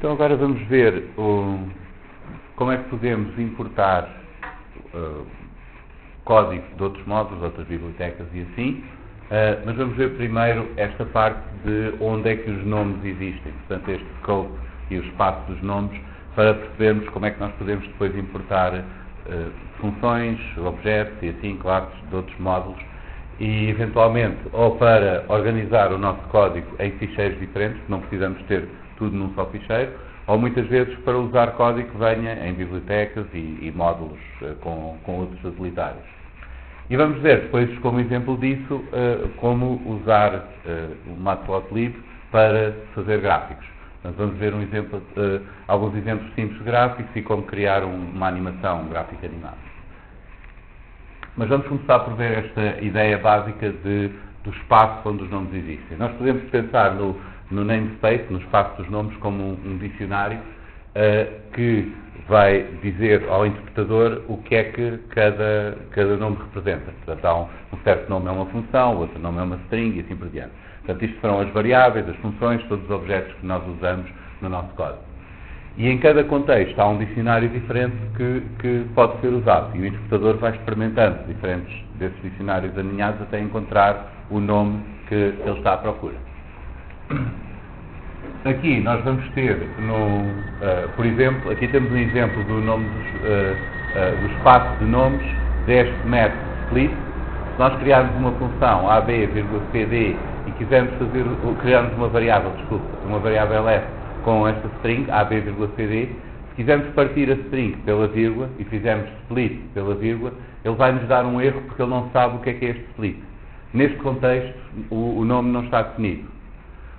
Então agora vamos ver como é que podemos importar código de outros módulos, de outras bibliotecas e assim, mas vamos ver primeiro esta parte de onde é que os nomes existem, portanto este scope e o espaço dos nomes, para percebermos como é que nós podemos depois importar funções, objetos e assim, classes de outros módulos, e eventualmente ou para organizar o nosso código em ficheiros diferentes, que não precisamos ter tudo num só ficheiro, ou muitas vezes para usar código que venha em bibliotecas e módulos com outros facilitários. E vamos ver depois, como exemplo disso, como usar o Matplotlib para fazer gráficos. Nós vamos ver alguns exemplos simples de gráficos e como criar uma animação, um gráfico animado. Mas vamos começar por ver esta ideia básica do espaço onde os nomes existem. Nós podemos pensar no namespace, no espaço dos nomes, como um dicionário que vai dizer ao interpretador o que é que cada nome representa. Portanto, há um certo nome é uma função, outro nome é uma string e assim por diante. Portanto, isto serão as variáveis, as funções, todos os objetos que nós usamos no nosso código. E em cada contexto há um dicionário diferente que pode ser usado. E o interpretador vai experimentando diferentes desses dicionários aninhados até encontrar o nome que ele está à procura. Aqui nós vamos ter, por exemplo, aqui temos um exemplo do nome do espaço de nomes deste método split. Se nós criarmos uma função ab,cd e quisermos criarmos uma variável ls com esta string ab,cd, se quisermos partir a string pela vírgula e fizermos split pela vírgula, ele vai nos dar um erro porque ele não sabe o que é este split. Neste contexto, o nome não está definido.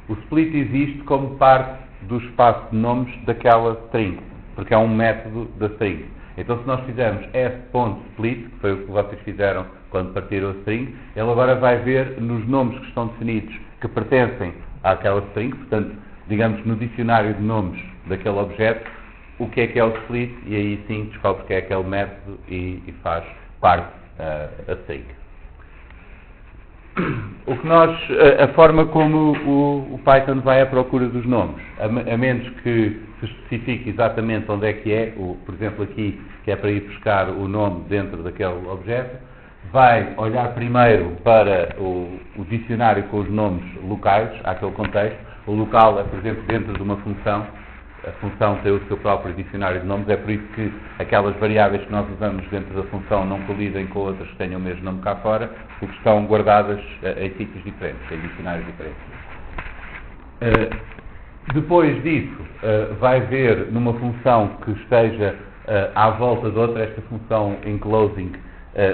O split existe como parte do espaço de nomes daquela string, porque é um método da string. Então, se nós fizermos s.split, que foi o que vocês fizeram quando partiram a string, ele agora vai ver nos nomes que estão definidos que pertencem àquela string, portanto, digamos, no dicionário de nomes daquele objeto, o que é o split, e aí sim descobre que é aquele método e faz parte a string. A forma como o Python vai à procura dos nomes, a menos que se especifique exatamente onde é que é, por exemplo aqui, que é para ir buscar o nome dentro daquele objeto, vai olhar primeiro para o dicionário com os nomes locais, àquele contexto. O local é, por exemplo, dentro de uma função. A função tem o seu próprio dicionário de nomes, é por isso que aquelas variáveis que nós usamos dentro da função não colidem com outras que tenham o mesmo nome cá fora, porque estão guardadas em sítios diferentes, em dicionários diferentes. Depois disso, vai ver numa função que esteja à volta de outra, esta função enclosing.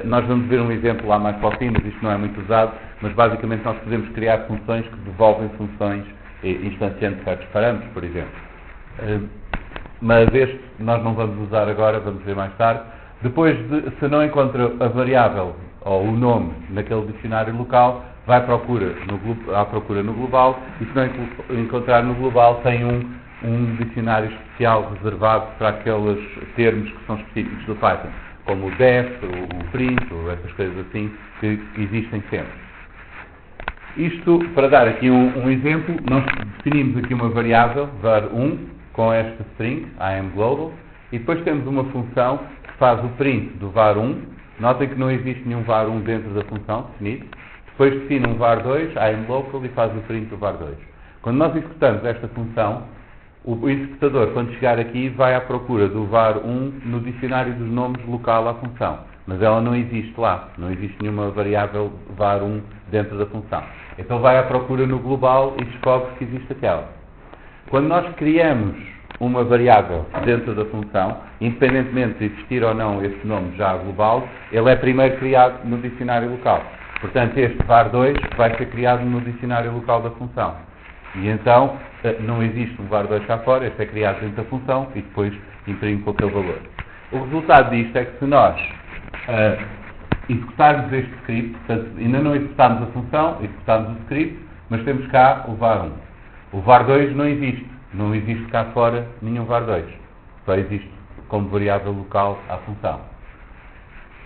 Nós vamos ver um exemplo lá mais para o fim, mas isto não é muito usado, mas basicamente nós podemos criar funções que devolvem funções instanciando certos parâmetros, por exemplo. Mas este nós não vamos usar agora, vamos ver mais tarde. Depois, se não encontra a variável ou o nome naquele dicionário local, vai à procura no global, e se não encontrar no global, tem um dicionário especial reservado para aqueles termos que são específicos do Python, como o def, o print, ou essas coisas assim, que existem sempre. Isto, para dar aqui um exemplo, nós definimos aqui uma variável, var1, com esta string, IamGlobal, e depois temos uma função que faz o print do var1. Notem que não existe nenhum var1 dentro da função definido. Depois define um var2, IamLocal, e faz o print do var2. Quando nós executamos esta função, o interpretador, quando chegar aqui, vai à procura do var1 no dicionário dos nomes local à função. Mas ela não existe lá, não existe nenhuma variável var1 dentro da função. Então vai à procura no global e descobre que existe aquela. Quando nós criamos uma variável dentro da função, independentemente de existir ou não esse nome já global, ele é primeiro criado no dicionário local. Portanto, este var2 vai ser criado no dicionário local da função. E então, não existe um var2 cá fora, este é criado dentro da função e depois imprime com aquele valor. O resultado disto é que se nós executarmos este script, portanto, ainda não executámos a função, executámos o script, mas temos cá o var1. O var2 não existe cá fora nenhum var2, só existe como variável local à função.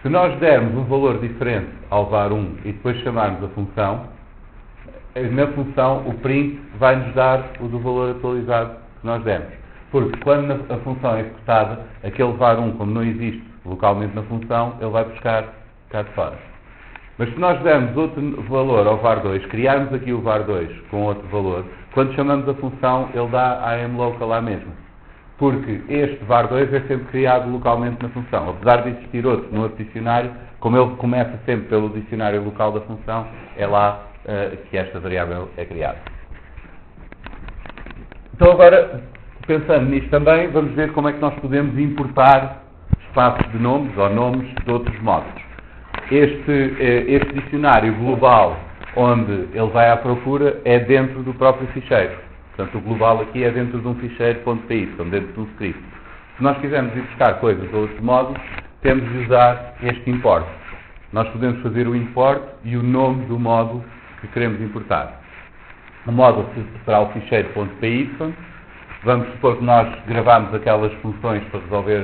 Se nós dermos um valor diferente ao var1 e depois chamarmos a função, na função o print vai nos dar o do valor atualizado que nós demos. Porque quando a função é executada, aquele var1, como não existe localmente na função, ele vai buscar cá de fora. Mas se nós dermos outro valor ao var2, criarmos aqui o var2 com outro valor, quando chamamos a função, ele dá a amlocal à mesma. Porque este var2 é sempre criado localmente na função. Apesar de existir outro no outro dicionário, como ele começa sempre pelo dicionário local da função, é lá que esta variável é criada. Então agora, pensando nisto também, vamos ver como é que nós podemos importar espaços de nomes ou nomes de outros módulos. Este dicionário global, onde ele vai à procura, é dentro do próprio ficheiro. Portanto, o global aqui é dentro de um ficheiro .py, dentro de um script. Se nós quisermos ir buscar coisas a outros módulos, temos de usar este import. Nós podemos fazer o import e o nome do módulo que queremos importar. O módulo será o ficheiro .py. Vamos supor que nós gravamos aquelas funções para resolver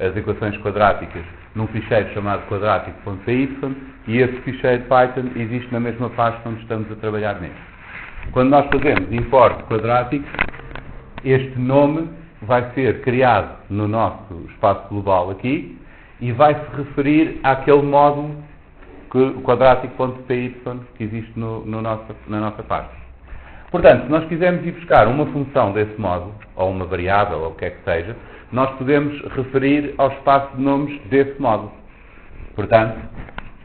as equações quadráticas num ficheiro chamado quadrático.py, e esse ficheiro Python existe na mesma pasta onde estamos a trabalhar nele. Quando nós fazemos import quadrático, este nome vai ser criado no nosso espaço global aqui e vai se referir àquele módulo quadrático.py que existe na nossa pasta. Portanto, se nós quisermos ir buscar uma função desse módulo, ou uma variável, ou o que é que seja, nós podemos referir ao espaço de nomes desse módulo. Portanto,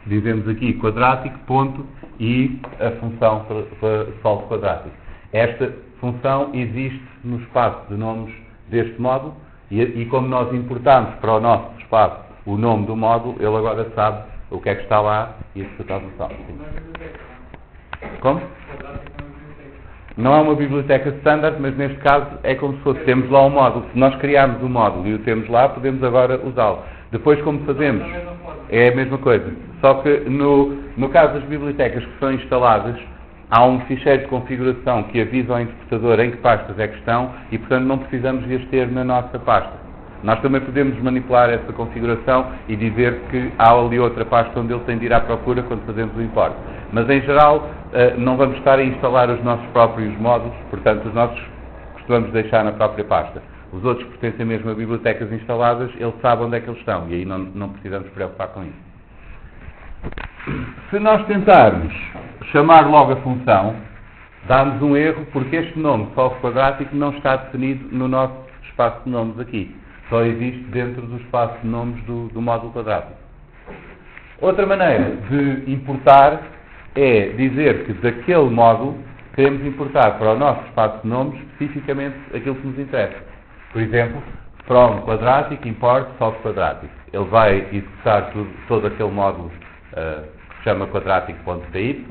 dizemos aqui quadrático, ponto, e a função para solve quadrático. Esta função existe no espaço de nomes deste módulo, e como nós importamos para o nosso espaço o nome do módulo, ele agora sabe o que é que está lá e executa a função. Como? Não é uma biblioteca standard, mas neste caso é como se fosse, temos lá um módulo. Se nós criarmos um módulo e o temos lá, podemos agora usá-lo. Depois, como fazemos, é a mesma coisa. Só que no caso das bibliotecas que são instaladas, há um ficheiro de configuração que avisa ao interpretador em que pastas é que estão e, portanto, não precisamos de as ter na nossa pasta. Nós também podemos manipular essa configuração e dizer que há ali outra pasta onde ele tem de ir à procura quando fazemos o import. Mas, em geral, não vamos estar a instalar os nossos próprios módulos, portanto, os nossos costumamos deixar na própria pasta. Os outros pertencem mesmo a bibliotecas instaladas, ele sabe onde é que eles estão e aí não precisamos preocupar com isso. Se nós tentarmos chamar logo a função, dá-nos um erro porque este nome solve quadrático não está definido no nosso espaço de nomes aqui. Só existe dentro do espaço de nomes do módulo quadrático. Outra maneira de importar é dizer que daquele módulo queremos importar para o nosso espaço de nomes especificamente aquilo que nos interessa. Por exemplo, from quadrático, import solve quadrático. Ele vai executar todo aquele módulo que se chama quadrático.py,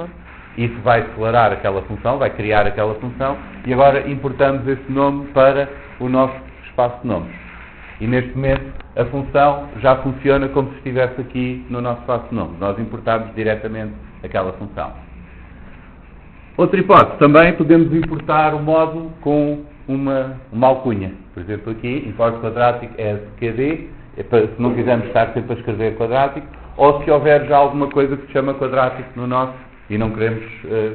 isso vai declarar aquela função, vai criar aquela função, e agora importamos esse nome para o nosso espaço de nomes. E neste momento a função já funciona como se estivesse aqui no nosso espaço de nomes. Nós importamos diretamente aquela função. Outra hipótese, também podemos importar o módulo com uma alcunha. Por exemplo, aqui, import quadrático as QD, se não quisermos estar sempre a escrever quadrático, ou se houver já alguma coisa que se chama quadrático no nosso e não queremos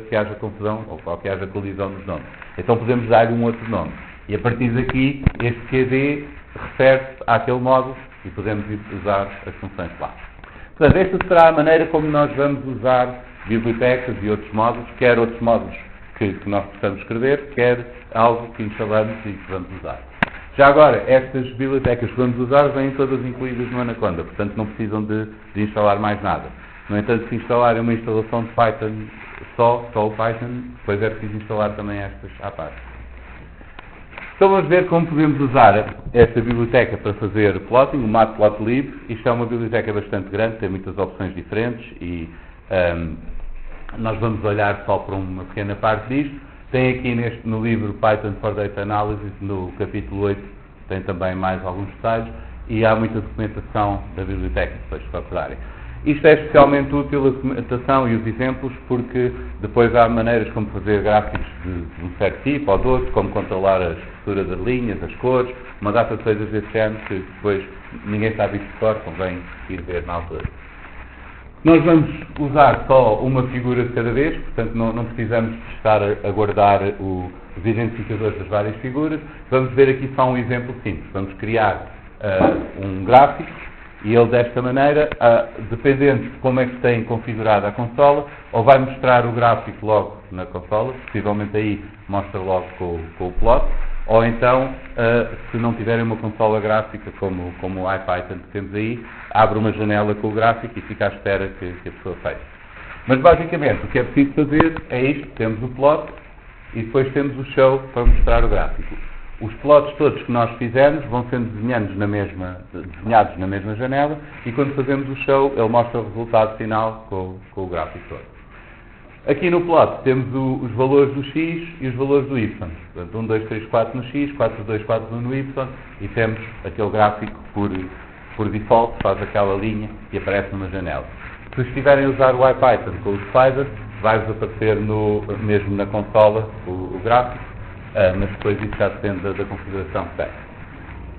que haja confusão ou que haja colisão nos nomes. Então podemos dar-lhe um outro nome. E a partir daqui, este QD refere-se àquele módulo e podemos usar as funções lá. Portanto, esta será a maneira como nós vamos usar bibliotecas e outros módulos, quer outros módulos que nós possamos escrever, quer algo que instalamos e que vamos usar. Já agora, estas bibliotecas que vamos usar vêm todas incluídas no Anaconda, portanto não precisam de instalar mais nada. No entanto, se instalarem uma instalação de Python só o Python, depois é preciso instalar também estas à parte. Então vamos ver como podemos usar esta biblioteca para fazer plotting, o Matplotlib. Isto é uma biblioteca bastante grande, tem muitas opções diferentes e nós vamos olhar só para uma pequena parte disto. Tem aqui no livro Python for Data Analysis, no capítulo 8, tem também mais alguns detalhes e há muita documentação da biblioteca depois para procurarem. Isto é especialmente útil, a documentação e os exemplos, porque depois há maneiras como fazer gráficos de um certo tipo ou de outro, como controlar a espessura das linhas, as cores, uma data de coisas desse género que depois ninguém sabe isto de cor, convém ir ver na altura. Nós vamos usar só uma figura de cada vez, portanto não precisamos estar a guardar o os identificadores das várias figuras. Vamos ver aqui só um exemplo simples. Vamos criar um gráfico e ele desta maneira, dependendo de como é que tem configurada a consola, ou vai mostrar o gráfico logo na consola, possivelmente aí mostra logo com o plot, ou então, se não tiverem uma consola gráfica como o IPython que temos aí, abre uma janela com o gráfico e fica à espera que a pessoa feche. Mas basicamente o que é preciso fazer é isto: temos o plot e depois temos o show para mostrar o gráfico. Os plots todos que nós fizemos vão sendo desenhados na mesma janela, e quando fazemos o show ele mostra o resultado final com o gráfico todo. Aqui no plot temos os valores do x e os valores do y. Portanto, 1, 2, 3, 4 no x, 4, 2, 4 no y, e temos aquele gráfico por default, faz aquela linha e aparece numa janela. Se estiverem a usar o IPython com o Spider, vai-vos aparecer mesmo na consola o gráfico, mas depois isso já depende da configuração que tem.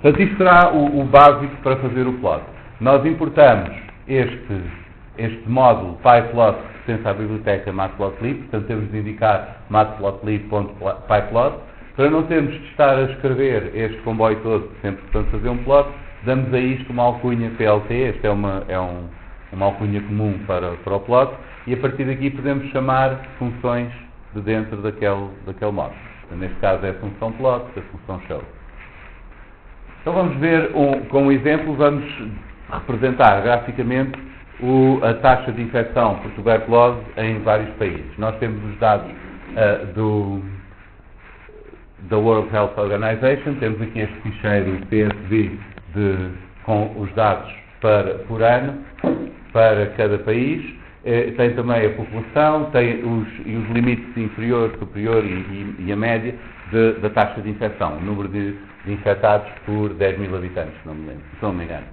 Portanto, isto será o básico para fazer o plot. Nós importamos este módulo pyplot que pertence à biblioteca matplotlib, portanto temos de indicar matplotlib.pyplot. Para não termos de estar a escrever este comboio todo sempre que vamos fazer um plot, damos a isto uma alcunha PLT. Esta é uma alcunha comum para o plot, e a partir daqui podemos chamar funções de dentro daquele módulo. Neste caso é a função plot, a função show. Então vamos ver com um exemplo, vamos representar graficamente a taxa de infecção por tuberculose em vários países. Nós temos os dados da World Health Organization, temos aqui este ficheiro CSV com os dados por ano para cada país. Tem também a população, tem os limites inferior, superior e a média da taxa de infecção, o número de infectados por 10 mil habitantes, se não me engano.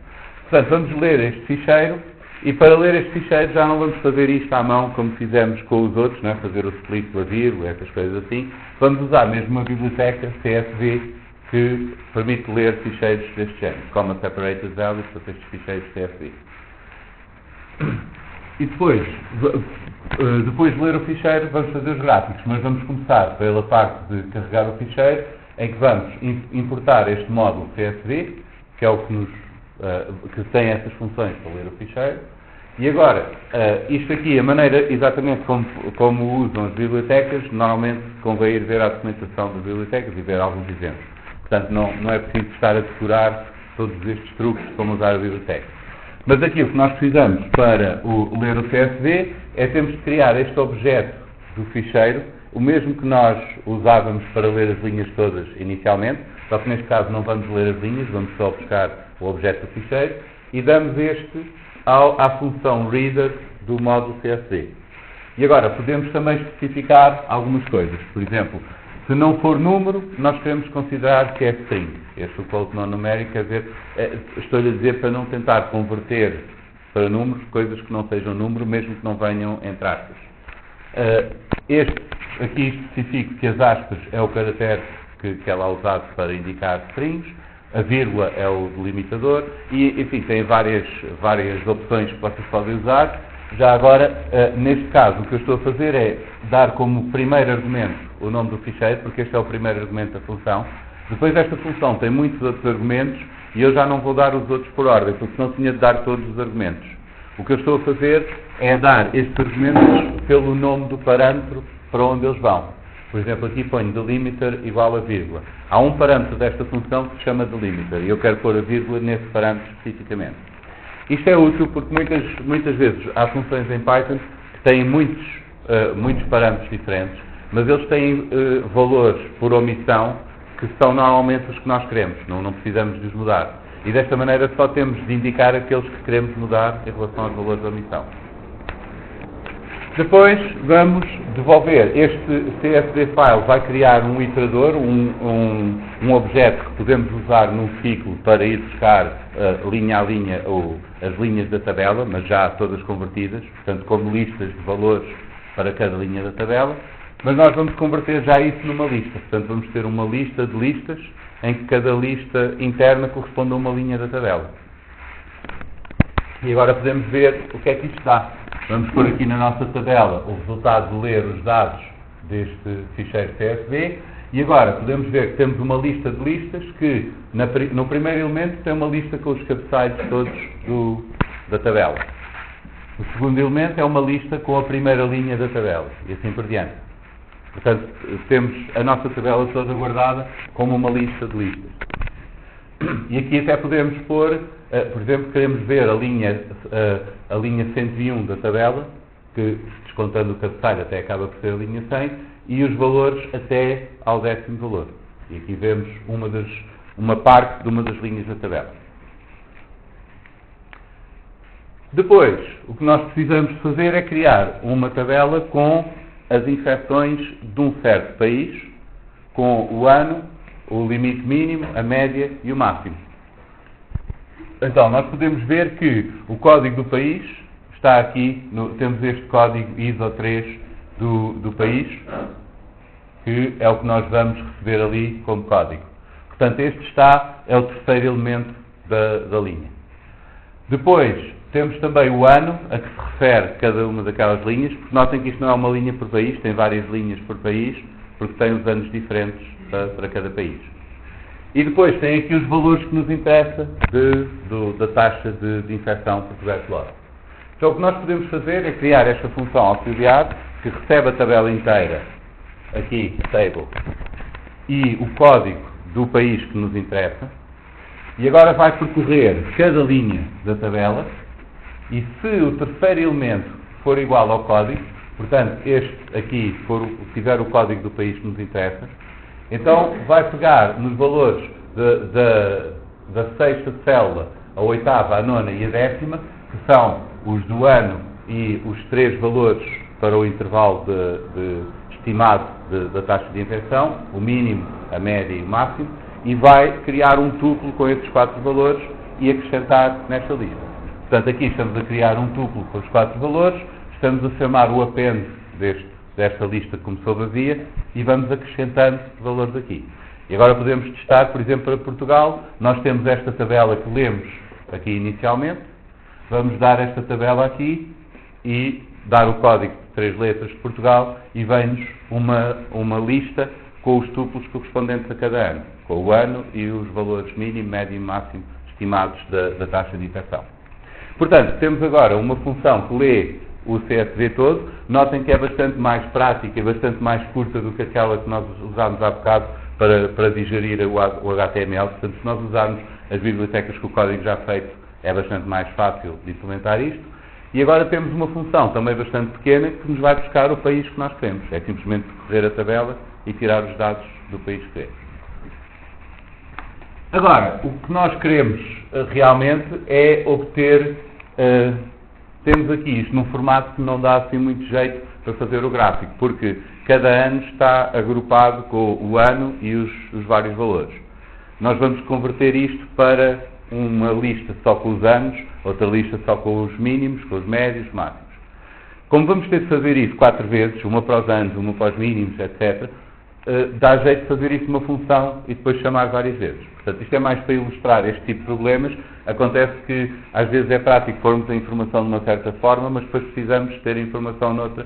Portanto, vamos ler este ficheiro, e para ler este ficheiro já não vamos fazer isto à mão como fizemos com os outros, não é? Fazer o split pela vírgula, essas coisas assim. Vamos usar mesmo uma biblioteca CSV que permite ler ficheiros deste género, comma separated values, para estes ficheiros CSV. E depois de ler o ficheiro, vamos fazer os gráficos, mas vamos começar pela parte de carregar o ficheiro, em que vamos importar este módulo CSV, que é o que tem essas funções para ler o ficheiro. E agora, isto aqui, a maneira exatamente como usam as bibliotecas, normalmente convém ir ver a documentação das bibliotecas e ver alguns exemplos. Portanto, não é preciso estar a decorar todos estes truques de como usar a biblioteca. Mas aqui o que nós precisamos para ler o CSV é temos de criar este objeto do ficheiro, o mesmo que nós usávamos para ler as linhas todas inicialmente, só que neste caso não vamos ler as linhas, vamos só buscar o objeto do ficheiro, e damos este à função reader do módulo CSV. E agora podemos também especificar algumas coisas. Por exemplo, se não for número, nós queremos considerar que é string. Este quote non-numeric, quer dizer, estou-lhe a dizer para não tentar converter para números coisas que não sejam número, mesmo que não venham entre aspas. Este aqui especifico que as aspas é o caractere que é lá usado para indicar strings, a vírgula é o delimitador, e enfim, tem várias opções que vocês podem usar. Já agora, neste caso, o que eu estou a fazer é dar como primeiro argumento o nome do ficheiro, porque este é o primeiro argumento da função. Depois esta função tem muitos outros argumentos, e eu já não vou dar os outros por ordem, porque senão tinha de dar todos os argumentos. O que eu estou a fazer é dar estes argumentos pelo nome do parâmetro para onde eles vão. Por exemplo, aqui ponho delimiter igual a vírgula. Há um parâmetro desta função que se chama delimiter, e eu quero pôr a vírgula nesse parâmetro especificamente. Isto é útil porque muitas vezes há funções em Python que têm muitos parâmetros diferentes, mas eles têm valores por omissão que são normalmente os que nós queremos, não precisamos de os mudar. E desta maneira só temos de indicar aqueles que queremos mudar em relação aos valores de omissão. Depois vamos devolver. Este CSV file vai criar um iterador, um objeto que podemos usar num ciclo para ir buscar linha a linha ou as linhas da tabela, mas já todas convertidas, portanto como listas de valores para cada linha da tabela. Mas nós vamos converter já isso numa lista, portanto vamos ter uma lista de listas em que cada lista interna corresponde a uma linha da tabela. E agora podemos ver o que é que isto dá. Vamos pôr aqui na nossa tabela o resultado de ler os dados deste ficheiro CSV, E agora podemos ver que temos uma lista de listas que no primeiro elemento tem uma lista com os cabeçalhos todos da tabela. O segundo elemento é uma lista com a primeira linha da tabela e assim por diante. Portanto, temos a nossa tabela toda guardada como uma lista de listas. E aqui até podemos pôr, por exemplo, queremos ver a linha 101 da tabela, que descontando o cabeçalho até acaba por ser a linha 100, e os valores até ao 10º valor. E aqui vemos uma parte de uma das linhas da tabela. Depois, o que nós precisamos de fazer é criar uma tabela com as infecções de um certo país, com o ano, o limite mínimo, a média e o máximo. Então, nós podemos ver que o código do país está aqui, temos este código ISO 3 do país, que é o que nós vamos receber ali como código. Portanto, este é o terceiro elemento da linha. Depois, temos também o ano a que se refere cada uma daquelas linhas, porque notem que isto não é uma linha por país, tem várias linhas por país, porque tem os anos diferentes para cada país. E depois tem aqui os valores que nos interessam da taxa de infecção por tuberculose. Então o que nós podemos fazer é criar esta função auxiliar, que recebe a tabela inteira, aqui, table, e o código do país que nos interessa, e agora vai percorrer cada linha da tabela, e se o terceiro elemento for igual ao código, portanto, este aqui tiver o código do país que nos interessa, então vai pegar nos valores da sexta célula, a oitava, a nona e a 10ª, que são os do ano e os 3 valores para o intervalo estimado da taxa de infecção, o mínimo, a média e o máximo, e vai criar um tuplo com esses 4 valores e acrescentar nesta lista. Portanto, aqui estamos a criar um tuplo com os 4 valores, estamos a chamar o append desta lista que começou vazia e vamos acrescentando valores aqui. E agora podemos testar, por exemplo, para Portugal, nós temos esta tabela que lemos aqui inicialmente, vamos dar esta tabela aqui e dar o código de 3 letras de Portugal e vem-nos uma lista com os tuplos correspondentes a cada ano, com o ano e os valores mínimo, médio e máximo estimados da taxa de infecção. Portanto, temos agora uma função que lê o CSV todo. Notem que é bastante mais prática e bastante mais curta do que aquela que nós usámos há bocado para digerir o HTML. Portanto, se nós usarmos as bibliotecas com o código já feito, é bastante mais fácil de implementar isto. E agora temos uma função também bastante pequena que nos vai buscar o país que nós queremos. É simplesmente percorrer a tabela e tirar os dados do país que queremos. Agora, o que nós queremos realmente é obter... temos aqui isto num formato que não dá assim muito jeito para fazer o gráfico, porque cada ano está agrupado com o ano e os vários valores. Nós vamos converter isto para uma lista só com os anos, outra lista só com os mínimos, com os médios, máximos. Como vamos ter de fazer isso 4 vezes, uma para os anos, uma para os mínimos, etc., dá jeito de fazer isso numa função e depois chamar várias vezes. Portanto, isto é mais para ilustrar este tipo de problemas. Acontece que às vezes é prático pormos a informação de uma certa forma, mas depois precisamos ter a informação noutra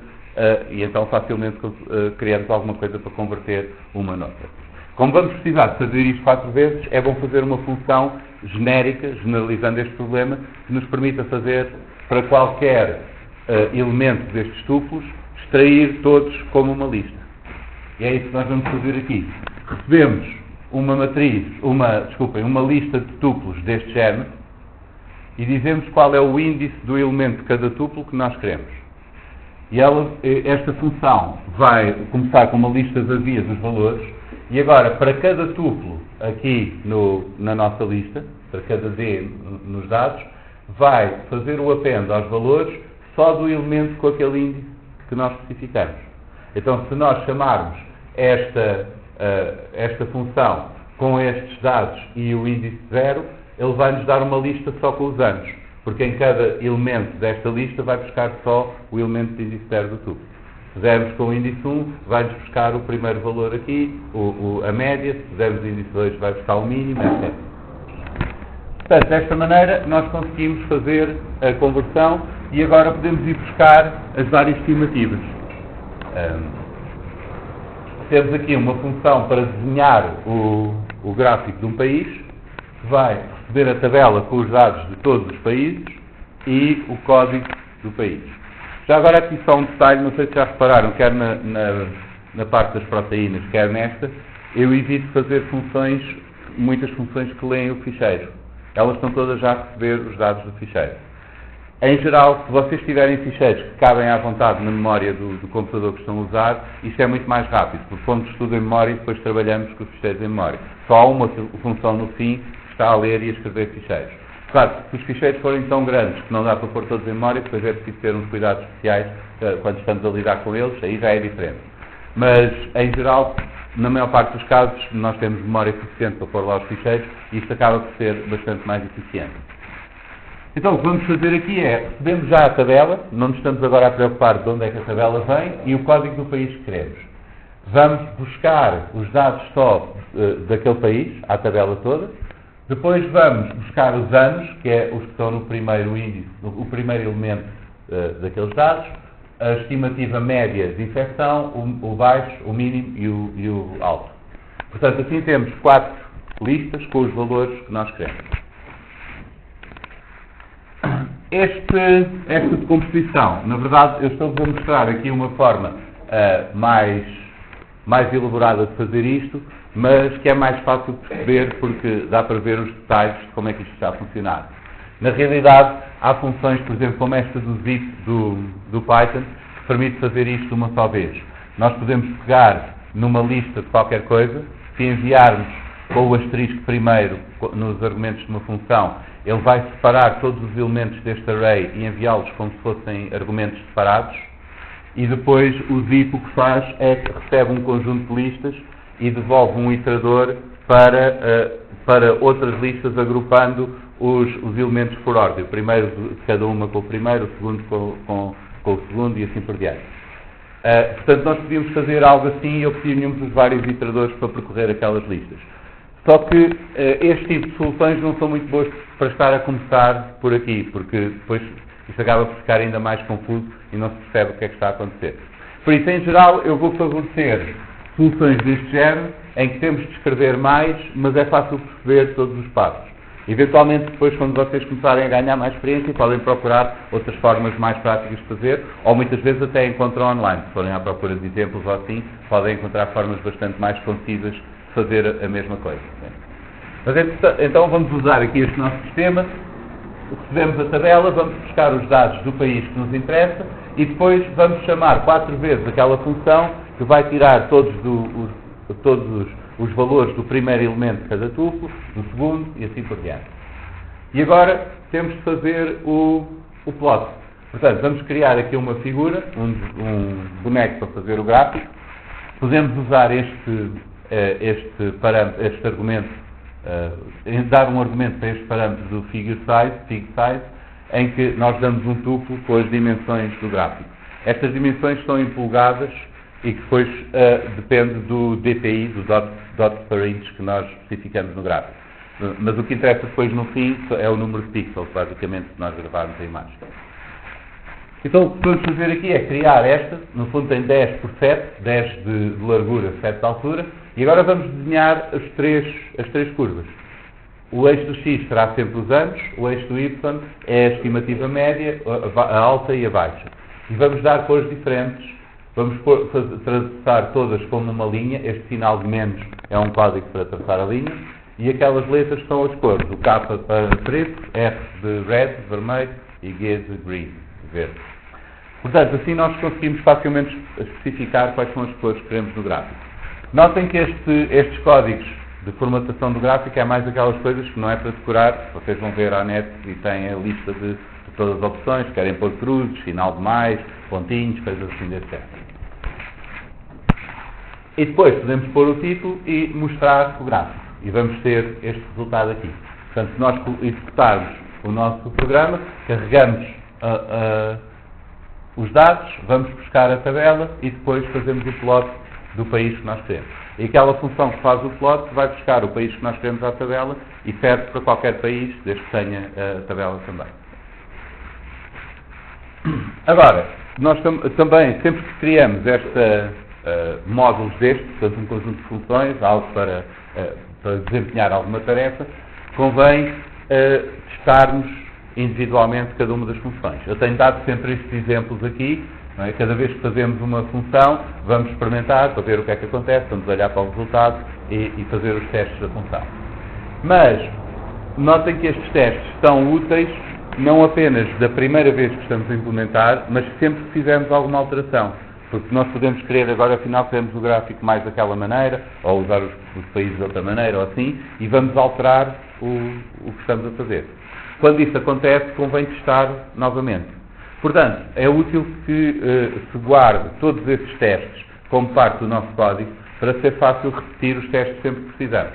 e então facilmente criamos alguma coisa para converter uma noutra. Como vamos precisar de fazer isto 4 vezes, é bom fazer uma função genérica, generalizando este problema, que nos permita fazer para qualquer elemento destes tuplos, extrair todos como uma lista. E é isso que nós vamos fazer aqui. Recebemos uma lista de tuplos deste género e dizemos qual é o índice do elemento de cada tuplo que nós queremos. E esta função vai começar com uma lista vazia dos valores e agora para cada tuplo aqui na nossa lista, para cada D nos dados, vai fazer o append aos valores só do elemento com aquele índice que nós especificamos. Então, se nós chamarmos esta função com estes dados e o índice 0, ele vai nos dar uma lista só com os anos, porque em cada elemento desta lista vai buscar só o elemento de índice 0 do tuplo. Se fizermos com o índice 1, vai-nos buscar o primeiro valor aqui, a média. Se fizermos o índice 2, vai buscar o mínimo, etc. Portanto, desta maneira, nós conseguimos fazer a conversão e agora podemos ir buscar as várias estimativas. temos aqui uma função para desenhar o gráfico de um país, que vai receber a tabela com os dados de todos os países e o código do país. Já agora aqui só um detalhe, não sei se já repararam, quer na parte das proteínas, quer nesta, eu evito fazer muitas funções que leem o ficheiro. Elas estão todas já a receber os dados do ficheiro. Em geral, se vocês tiverem ficheiros que cabem à vontade na memória do computador que estão a usar, isto é muito mais rápido, porque pomos tudo em memória e depois trabalhamos com os ficheiros em memória. Só há uma função no fim que está a ler e a escrever ficheiros. Claro, se os ficheiros forem tão grandes que não dá para pôr todos em memória, depois é preciso ter uns cuidados especiais quando estamos a lidar com eles, aí já é diferente. Mas, em geral, na maior parte dos casos, nós temos memória suficiente para pôr lá os ficheiros e isto acaba por ser bastante mais eficiente. Então, o que vamos fazer aqui é, recebemos já a tabela, não nos estamos agora a preocupar de onde é que a tabela vem e o código do país que queremos. Vamos buscar os dados só daquele país, a tabela toda. Depois vamos buscar os anos, que é os que estão no primeiro índice, o primeiro elemento daqueles dados, a estimativa média de infecção, o baixo, o mínimo e o alto. Portanto, assim temos 4 listas com os valores que nós queremos. Esta composição, na verdade, eu estou-vos a mostrar aqui uma forma mais elaborada de fazer isto, mas que é mais fácil de perceber porque dá para ver os detalhes de como é que isto está a funcionar. Na realidade, há funções, por exemplo, como esta do zip do Python, que permite fazer isto de uma só vez. Nós podemos pegar numa lista de qualquer coisa, se enviarmos com o asterisco primeiro nos argumentos de uma função, ele vai separar todos os elementos deste array e enviá-los como se fossem argumentos separados, e depois o zip o que faz é que recebe um conjunto de listas e devolve um iterador para outras listas, agrupando os elementos por ordem. O primeiro de cada uma com o primeiro, o segundo com o segundo e assim por diante. Portanto, nós podíamos fazer algo assim e obtínhamos os vários iteradores para percorrer aquelas listas. Só que este tipo de soluções não são muito boas para estar a começar por aqui, porque depois isto acaba por ficar ainda mais confuso e não se percebe o que é que está a acontecer. Por isso, em geral, eu vou favorecer soluções deste género, em que temos de escrever mais, mas é fácil perceber todos os passos. Eventualmente, depois, quando vocês começarem a ganhar mais experiência, podem procurar outras formas mais práticas de fazer, ou muitas vezes até encontram online. Se forem à procura de exemplos ou assim, podem encontrar formas bastante mais concisas de fazer a mesma coisa. Mas então vamos usar aqui este nosso sistema, recebemos a tabela, vamos buscar os dados do país que nos interessa e depois vamos chamar 4 vezes aquela função que vai tirar todos os valores do primeiro elemento de cada tuplo, do segundo e assim por diante. E agora temos de fazer o plot. Portanto, vamos criar aqui uma figura, um boneco para fazer o gráfico. Podemos usar este argumento, dar um argumento para este parâmetro do fig size, em que nós damos um tuplo com as dimensões do gráfico. Estas dimensões estão em polegadas e que depois depende do DPI, do dot per inch, que nós especificamos no gráfico. Mas o que interessa depois no fim é o número de pixels, basicamente, que nós gravarmos a imagem. Então, o que vamos fazer aqui é criar esta, no fundo tem 10 por 7, 10 de largura, 7 de altura, e agora vamos desenhar as três curvas. O eixo do X será sempre os anos, o eixo do Y é a estimativa média, a alta e a baixa. E vamos dar cores diferentes, vamos traçar todas como uma linha, este sinal de menos é um código para traçar a linha, e aquelas letras são as cores, o K para preto, R de red, vermelho, e G de green, verde. Portanto, assim nós conseguimos facilmente especificar quais são as cores que queremos no gráfico. Notem que estes códigos de formatação do gráfico é mais aquelas coisas que não é para decorar, vocês vão ver à net e têm a lista de todas as opções, querem pôr cruzes, sinal de mais, pontinhos, coisas assim desse género. E depois podemos pôr o título e mostrar o gráfico. E vamos ter este resultado aqui. Portanto, se nós executarmos o nosso programa, carregamos os dados, vamos buscar a tabela e depois fazemos o plot do país que nós queremos. E aquela função que faz o plot vai buscar o país que nós queremos à tabela e serve para qualquer país, desde que tenha a tabela também. Agora, nós também, sempre que criamos módulos destes, portanto um conjunto de funções, algo para desempenhar alguma tarefa, convém testarmos individualmente cada uma das funções. Eu tenho dado sempre estes exemplos aqui, não é? Cada vez que fazemos uma função, vamos experimentar para ver o que é que acontece, vamos olhar para o resultado e fazer os testes da função. Mas notem que estes testes são úteis não apenas da primeira vez que estamos a implementar, mas sempre que fizermos alguma alteração. Porque nós podemos querer agora, afinal, queremos o gráfico mais daquela maneira, ou usar os países de outra maneira, ou assim, e vamos alterar o que estamos a fazer. Quando isso acontece, convém testar novamente. Portanto, é útil que se guarde todos esses testes como parte do nosso código, para ser fácil repetir os testes sempre que precisamos.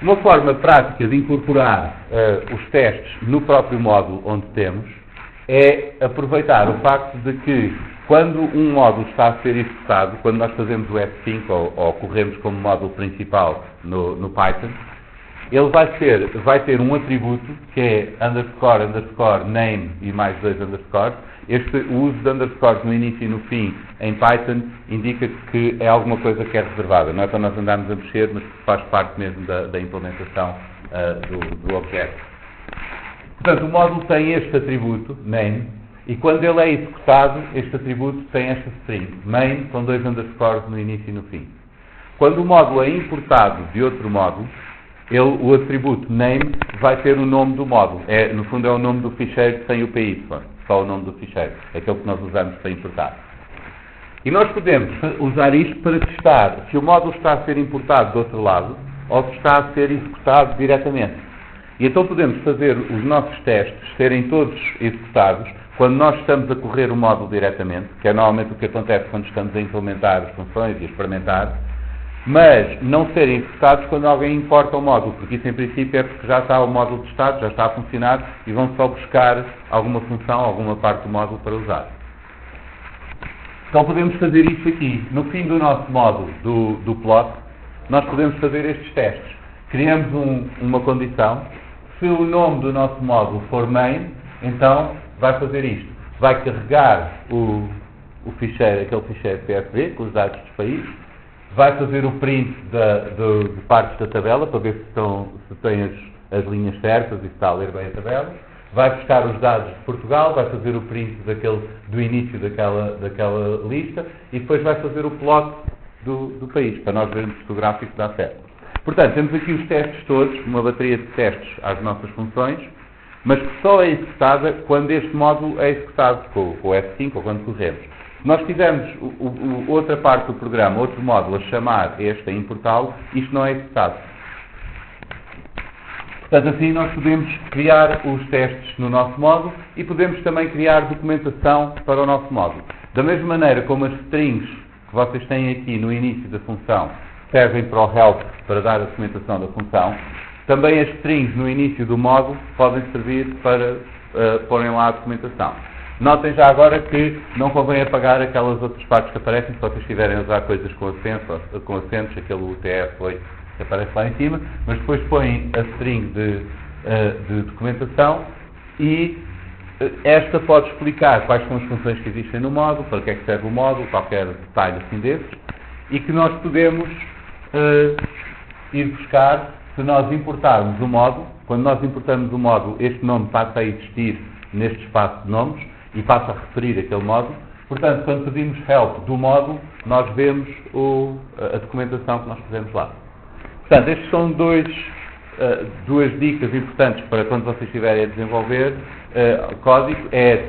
Uma forma prática de incorporar os testes no próprio módulo onde temos é aproveitar o facto de que quando um módulo está a ser executado, quando nós fazemos o F5 ou corremos como módulo principal no Python, ele vai ter um atributo que é underscore name e mais 2 underscores. O uso de underscores no início e no fim em Python indica que é alguma coisa que é reservada. Não é para nós andarmos a mexer, mas faz parte mesmo da implementação do objeto. Portanto, o módulo tem este atributo, name, e quando ele é executado, este atributo tem esta string, main, com 2 underscores no início e no fim. Quando o módulo é importado de outro módulo, o atributo name vai ter o nome do módulo. No fundo é o nome do ficheiro sem o PY, só o nome do ficheiro, aquele que nós usamos para importar. E nós podemos usar isto para testar se o módulo está a ser importado do outro lado ou se está a ser executado diretamente. E então podemos fazer os nossos testes serem todos executados quando nós estamos a correr o módulo diretamente, que é normalmente o que acontece quando estamos a implementar as funções e a experimentar, mas não serem executados quando alguém importa o módulo, porque isso em princípio é porque já está o módulo testado, já está a funcionar e vão só buscar alguma função, alguma parte do módulo para usar. Então podemos fazer isso aqui. No fim do nosso módulo do plot, nós podemos fazer estes testes. Criamos uma condição. Se o nome do nosso módulo for main, então vai fazer isto. Vai carregar o ficheiro, aquele ficheiro CSV com os dados dos países, vai fazer o print de partes da tabela para ver se tem as linhas certas e se está a ler bem a tabela, vai buscar os dados de Portugal, vai fazer o print do início daquela lista e depois vai fazer o plot do país, para nós vermos se o gráfico dá certo. Portanto, temos aqui os testes todos, uma bateria de testes às nossas funções, mas que só é executada quando este módulo é executado com o F5 ou quando corremos. Se nós tivermos outra parte do programa, outro módulo a chamar este, a importá-lo, isto não é executado. Portanto, assim nós podemos criar os testes no nosso módulo e podemos também criar documentação para o nosso módulo. Da mesma maneira como as strings que vocês têm aqui no início da função servem para o help, para dar a documentação da função, também as strings no início do módulo podem servir para porem lá a documentação. Notem já agora que não convém apagar aquelas outras partes que aparecem se vocês estiverem a usar coisas com acentos, aquele UTF-8 que aparece lá em cima, mas depois põem a string de documentação e esta pode explicar quais são as funções que existem no módulo, para que é que serve o módulo, qualquer detalhe assim desses, e que nós podemos ir buscar se nós importarmos o módulo. Quando nós importamos o módulo, este nome passa a existir neste espaço de nomes e passa a referir aquele módulo. Portanto, quando pedimos help do módulo, nós vemos a documentação que nós fizemos lá. Portanto, estas são duas dicas importantes para quando vocês estiverem a desenvolver código. É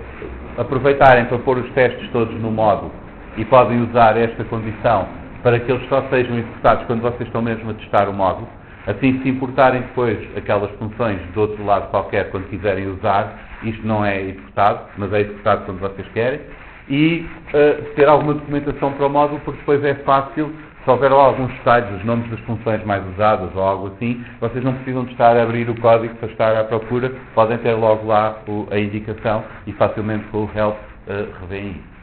aproveitarem para pôr os testes todos no módulo e podem usar esta condição para que eles só sejam executados quando vocês estão mesmo a testar o módulo. Assim, se importarem depois aquelas funções do outro lado qualquer, quando quiserem usar, isto não é executado, mas é executado quando vocês querem. E ter alguma documentação para o módulo, porque depois é fácil, se houver alguns detalhes, os nomes das funções mais usadas ou algo assim, vocês não precisam de estar a abrir o código para estar à procura, podem ter logo lá a indicação e facilmente com o help revêem isso.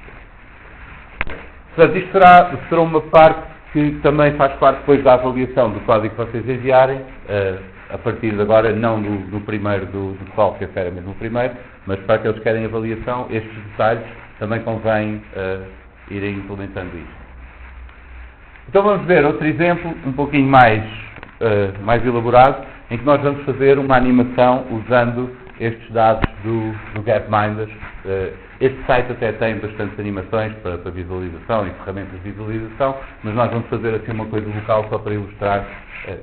Portanto, isto será uma parte que também faz parte depois da avaliação do código que vocês enviarem, a partir de agora, não no primeiro do qual que era mesmo o primeiro, mas para aqueles que querem avaliação, estes detalhes também convém irem implementando isto. Então vamos ver outro exemplo, um pouquinho mais elaborado, em que nós vamos fazer uma animação usando estes dados do Gapminder. Este site até tem bastantes animações para visualização e ferramentas de visualização, mas nós vamos fazer assim uma coisa local só para ilustrar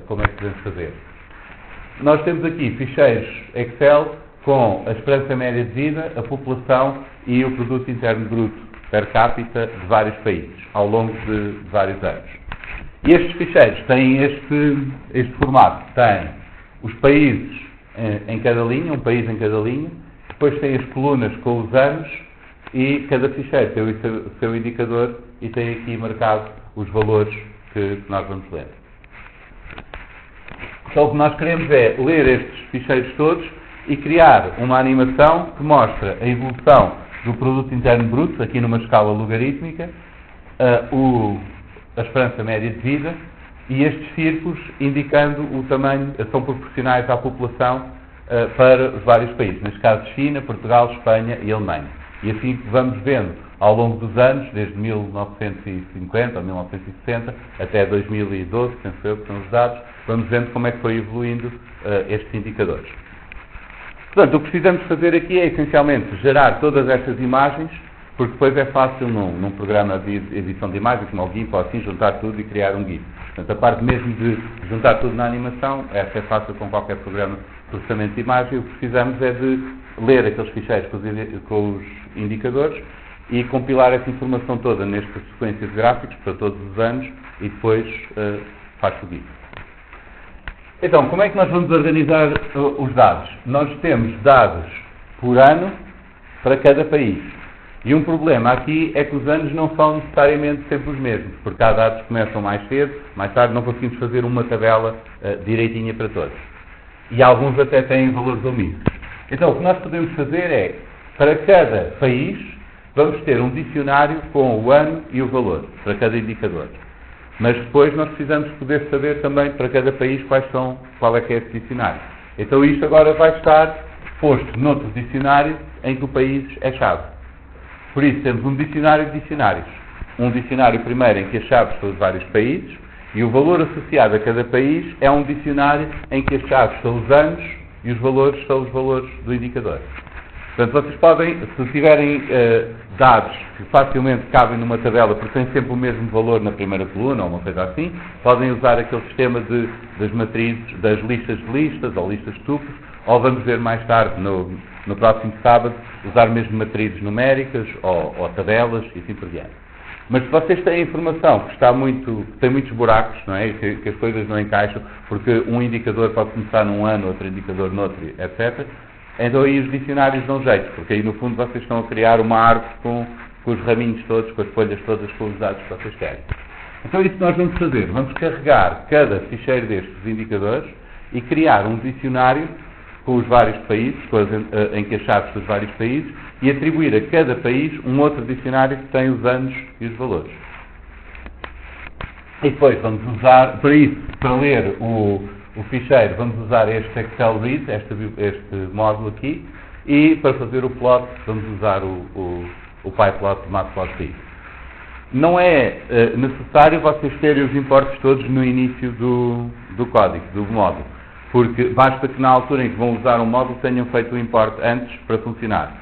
como é que podemos fazer. Nós temos aqui ficheiros Excel com a esperança média de vida, a população e o produto interno bruto per capita de vários países, ao longo de vários anos. E estes ficheiros têm este formato. Tem os países em cada linha, um país em cada linha, depois tem as colunas com os anos e cada ficheiro tem o seu indicador e tem aqui marcado os valores que nós vamos ler. Então o que nós queremos é ler estes ficheiros todos e criar uma animação que mostra a evolução do produto interno bruto, aqui numa escala logarítmica, a esperança média de vida e estes círculos indicando o tamanho, são proporcionais à população para os vários países, neste caso China, Portugal, Espanha e Alemanha. E assim vamos vendo ao longo dos anos, desde 1950 ou 1960 até 2012, penso eu que são os dados, vamos vendo como é que foi evoluindo estes indicadores. Portanto, o que precisamos fazer aqui é essencialmente gerar todas estas imagens, porque depois é fácil num programa de edição de imagens, como o GIMP ou assim, juntar tudo e criar um GIF. Portanto, a parte mesmo de juntar tudo na animação, essa é fácil com qualquer programa de processamento de imagem. O que precisamos é de ler aqueles ficheiros com os indicadores e compilar essa informação toda nestas sequências de gráficos para todos os anos e depois faz o GIF. Então, como é que nós vamos organizar os dados? Nós temos dados por ano para cada país. E um problema aqui é que os anos não são necessariamente sempre os mesmos, porque há dados que começam mais cedo, mais tarde não conseguimos fazer uma tabela direitinha para todos. E alguns até têm valores omissos. Então, o que nós podemos fazer é, para cada país, vamos ter um dicionário com o ano e o valor, para cada indicador. Mas depois nós precisamos poder saber também para cada país qual é que é esse dicionário. Então isto agora vai estar posto noutro dicionário em que o país é chave. Por isso temos um dicionário de dicionários. Um dicionário primeiro em que as chaves são os vários países e o valor associado a cada país é um dicionário em que as chaves são os anos e os valores são os valores do indicador. Portanto, vocês podem, se tiverem dados que facilmente cabem numa tabela, porque têm sempre o mesmo valor na primeira coluna, ou uma coisa assim, podem usar aquele sistema das matrizes, das listas de listas, ou listas de tuplos, ou vamos ver mais tarde, no próximo sábado, usar mesmo matrizes numéricas, ou tabelas, e assim por diante. Mas se vocês têm informação que tem muitos buracos, não é? Que as coisas não encaixam, porque um indicador pode começar num ano, outro indicador noutro, etc., então aí os dicionários dão jeito, porque aí no fundo vocês estão a criar uma árvore com os raminhos todos, com as folhas todas, com os dados que vocês querem. Então isso nós vamos fazer, vamos carregar cada ficheiro destes indicadores e criar um dicionário com os vários países, em que as chaves dos vários países, e atribuir a cada país um outro dicionário que tem os anos e os valores. E depois vamos usar, para isso, para ler o ficheiro, vamos usar este Excel Read, este módulo aqui, e para fazer o plot vamos usar o PyPlot de Matplotlib. Não é necessário vocês terem os importes todos no início do código, do módulo, porque basta que na altura em que vão usar um módulo tenham feito o import antes para funcionar.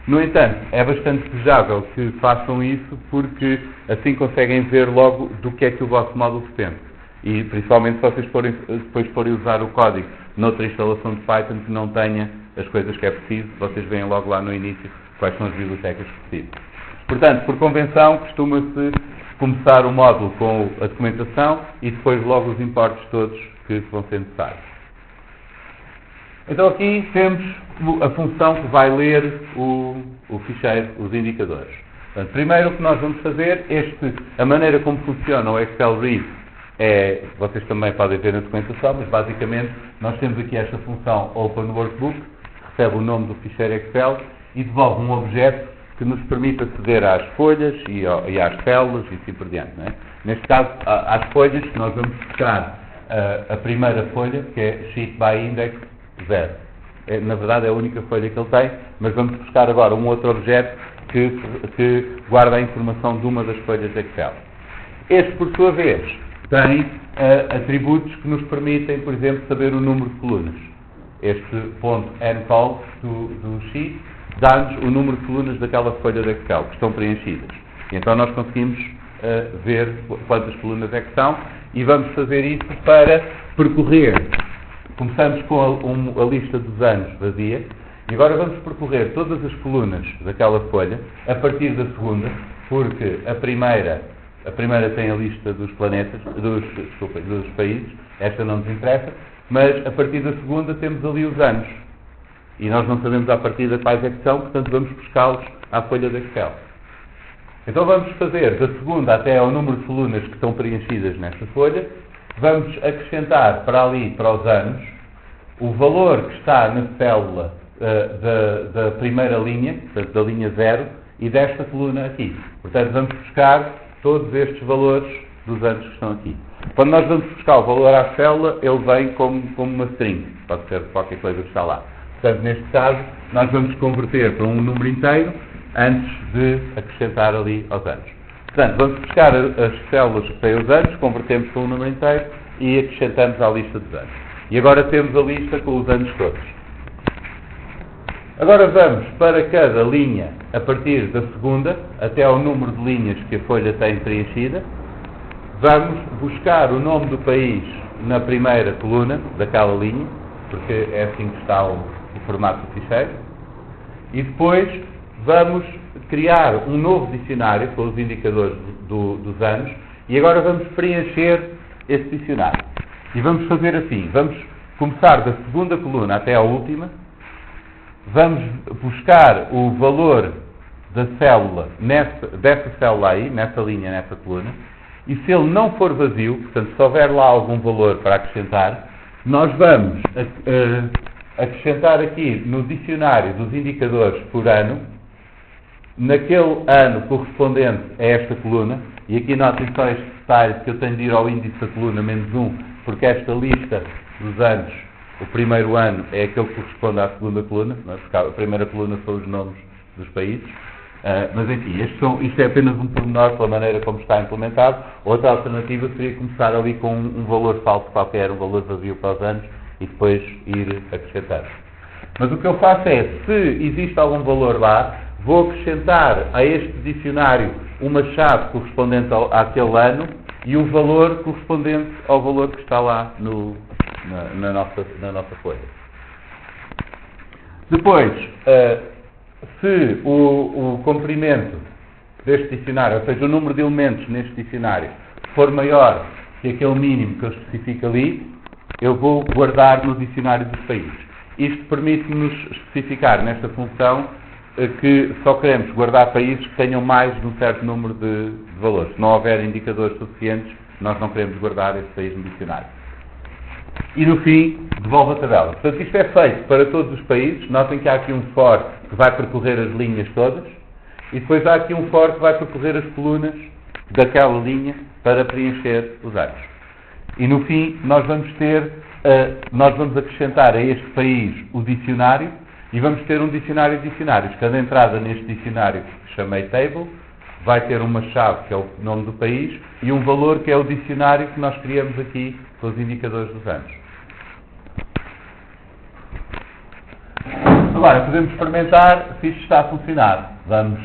No entanto, é bastante desejável que façam isso, porque assim conseguem ver logo do que é que o vosso módulo depende. E principalmente se vocês depois forem usar o código noutra instalação de Python que não tenha as coisas que é preciso, vocês veem logo lá no início quais são as bibliotecas que precisam. Portanto, por convenção, costuma-se começar o módulo com a documentação e depois logo os importes todos que vão ser necessários. Então aqui temos a função que vai ler o ficheiro, os indicadores. Portanto, primeiro o que nós vamos fazer, a maneira como funciona o Excel Read, vocês também podem ver na documentação, mas basicamente nós temos aqui esta função Open Workbook, que recebe o nome do ficheiro Excel e devolve um objeto que nos permite aceder às folhas e às células e assim por diante. Não é? Neste caso, às folhas, nós vamos buscar a primeira folha, que é Sheet by Index 0. Na verdade é a única folha que ele tem, mas vamos buscar agora um outro objeto que guarda a informação de uma das folhas Excel. Este, por sua vez, tem atributos que nos permitem, por exemplo, saber o número de colunas. Este ponto ncol do X dá-nos o número de colunas daquela folha de Excel que estão preenchidas. E então nós conseguimos ver quantas colunas é que são e vamos fazer isso para percorrer. Começamos com a lista dos anos vazia e agora vamos percorrer todas as colunas daquela folha a partir da segunda, porque a primeira tem a lista dos planetas, dos países, esta não nos interessa, mas a partir da segunda temos ali os anos. E nós não sabemos à partida quais é que são, portanto vamos buscá-los à folha de Excel. Então vamos fazer da segunda até ao número de colunas que estão preenchidas nesta folha, vamos acrescentar para ali, para os anos, o valor que está na célula da primeira linha, portanto da linha 0, e desta coluna aqui. Portanto vamos buscar todos estes valores dos anos que estão aqui. Quando nós vamos buscar o valor à célula, ele vem como uma string, pode ser qualquer coisa que está lá. Portanto, neste caso, nós vamos converter para um número inteiro antes de acrescentar ali aos anos. Portanto, vamos buscar as células que têm os anos, convertemos para um número inteiro e acrescentamos à lista dos anos. E agora temos a lista com os anos todos. Agora vamos para cada linha, a partir da segunda, até ao número de linhas que a folha tem preenchida. Vamos buscar o nome do país na primeira coluna daquela linha, porque é assim que está o formato do ficheiro. E depois vamos criar um novo dicionário com os indicadores dos anos e agora vamos preencher esse dicionário. E vamos fazer assim, vamos começar da segunda coluna até à última, vamos buscar o valor da célula, dessa célula aí, nessa linha, nessa coluna, e se ele não for vazio, portanto, se houver lá algum valor para acrescentar, nós vamos acrescentar aqui no dicionário dos indicadores por ano, naquele ano correspondente a esta coluna, e aqui notem só este detalhe que eu tenho de ir ao índice da coluna menos 1, porque esta lista dos anos, o primeiro ano é aquele que corresponde à segunda coluna, porque a primeira coluna são os nomes dos países. Mas enfim, isto é apenas um pormenor pela maneira como está implementado. Outra alternativa seria começar ali com um valor falso qualquer, um valor vazio para os anos e depois ir acrescentando. Mas o que eu faço é, se existe algum valor lá, vou acrescentar a este dicionário uma chave correspondente àquele ano e o valor correspondente ao valor que está lá na nossa folha. Depois, se o comprimento deste dicionário, ou seja, o número de elementos neste dicionário, for maior que aquele mínimo que eu especifico ali, eu vou guardar no dicionário dos países. Isto permite-nos especificar nesta função que só queremos guardar países que tenham mais de um certo número de valores. Se não houver indicadores suficientes, nós não queremos guardar esse país no dicionário. E no fim, devolve a tabela. Portanto, isto é feito para todos os países. Notem que há aqui um for que vai percorrer as linhas todas e depois há aqui um for que vai percorrer as colunas daquela linha para preencher os anos. E no fim, nós vamos acrescentar a este país o dicionário e vamos ter um dicionário de dicionários. Cada entrada neste dicionário que chamei table vai ter uma chave, que é o nome do país, e um valor, que é o dicionário que nós criamos aqui com os indicadores dos anos. Agora, podemos experimentar se isto está a funcionar. Vamos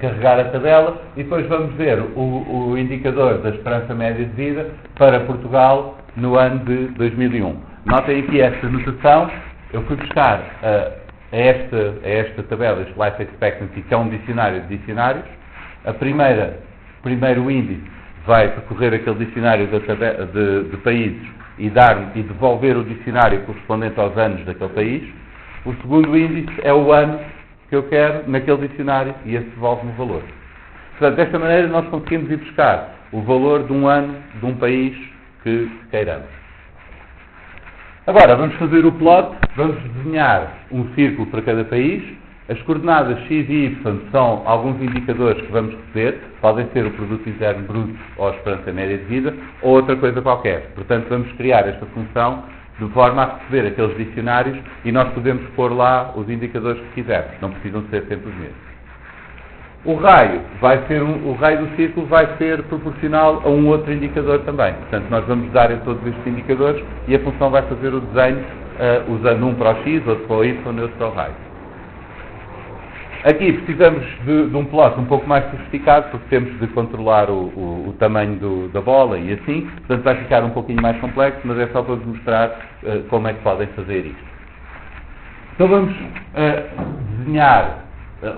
carregar a tabela e depois vamos ver o indicador da esperança média de vida para Portugal no ano de 2001. Notem aqui esta notação. Eu fui buscar a esta tabela, este Life Expectancy, que é um dicionário de dicionários. Primeiro índice vai percorrer aquele dicionário de países e devolver o dicionário correspondente aos anos daquele país. O segundo índice é o ano que eu quero naquele dicionário e esse devolve-me o valor. Portanto, desta maneira nós conseguimos ir buscar o valor de um ano de um país que queiramos. Agora, vamos fazer o plot, vamos desenhar um círculo para cada país. As coordenadas x e y são alguns indicadores que vamos receber, podem ser o produto interno bruto ou a esperança média de vida, ou outra coisa qualquer. Portanto, vamos criar esta função de forma a receber aqueles dicionários e nós podemos pôr lá os indicadores que quisermos, não precisam ser sempre os mesmos. O raio o raio do círculo vai ser proporcional a um outro indicador também. Portanto, nós vamos dar a todos estes indicadores e a função vai fazer o desenho usando um para o x, outro para o y e outro para o raio. Aqui precisamos de um plot um pouco mais sofisticado, porque temos de controlar o tamanho da bola e assim. Portanto, vai ficar um pouquinho mais complexo, mas é só para vos mostrar como é que podem fazer isto. Então vamos desenhar.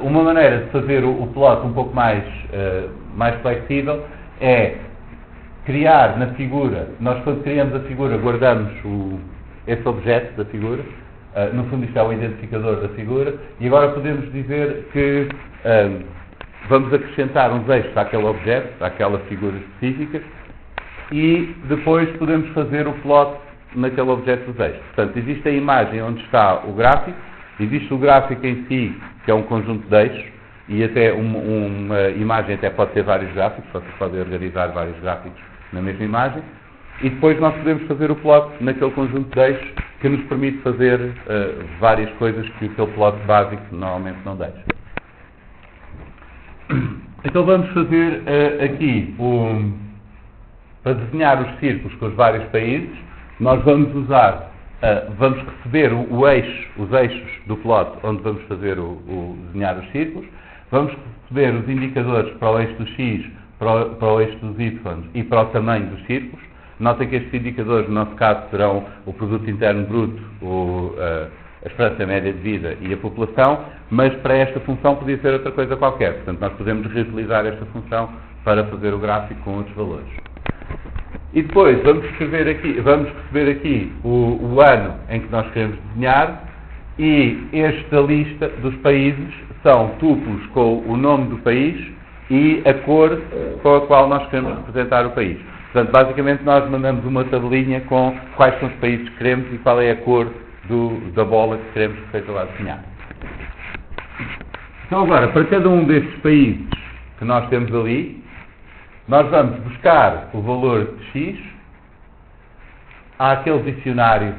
Uma maneira de fazer o plot um pouco mais flexível é criar na figura. Nós, quando criamos a figura, guardamos esse objeto da figura. No fundo, isto é o identificador da figura. E agora podemos dizer que vamos acrescentar uns eixos àquele objeto, àquela figura específica, e depois podemos fazer o plot naquele objeto dos eixos. Portanto, existe a imagem onde está o gráfico, existe o gráfico em si, que é um conjunto de eixos, e até uma imagem até pode ter vários gráficos, vocês podem organizar vários gráficos na mesma imagem, e depois nós podemos fazer o plot naquele conjunto de eixos que nos permite fazer várias coisas que aquele plot básico normalmente não deixa. Então vamos fazer aqui, para desenhar os círculos com os vários países, nós vamos usar, vamos receber os eixos do plot onde vamos fazer desenhar os círculos, vamos receber os indicadores para o eixo do x, para o eixo dos y e para o tamanho dos círculos. Notem que estes indicadores, no nosso caso, serão o produto interno bruto, a esperança média de vida e a população, mas para esta função podia ser outra coisa qualquer. Portanto, nós podemos reutilizar esta função para fazer o gráfico com outros valores. E depois vamos receber aqui o ano em que nós queremos desenhar, e esta lista dos países são tuplos com o nome do país e a cor com a qual nós queremos representar o país. Portanto, basicamente nós mandamos uma tabelinha com quais são os países que queremos e qual é a cor da bola que queremos que seja lá desenhada. Então agora, para cada um destes países que nós temos ali, nós vamos buscar o valor de x àquele dicionário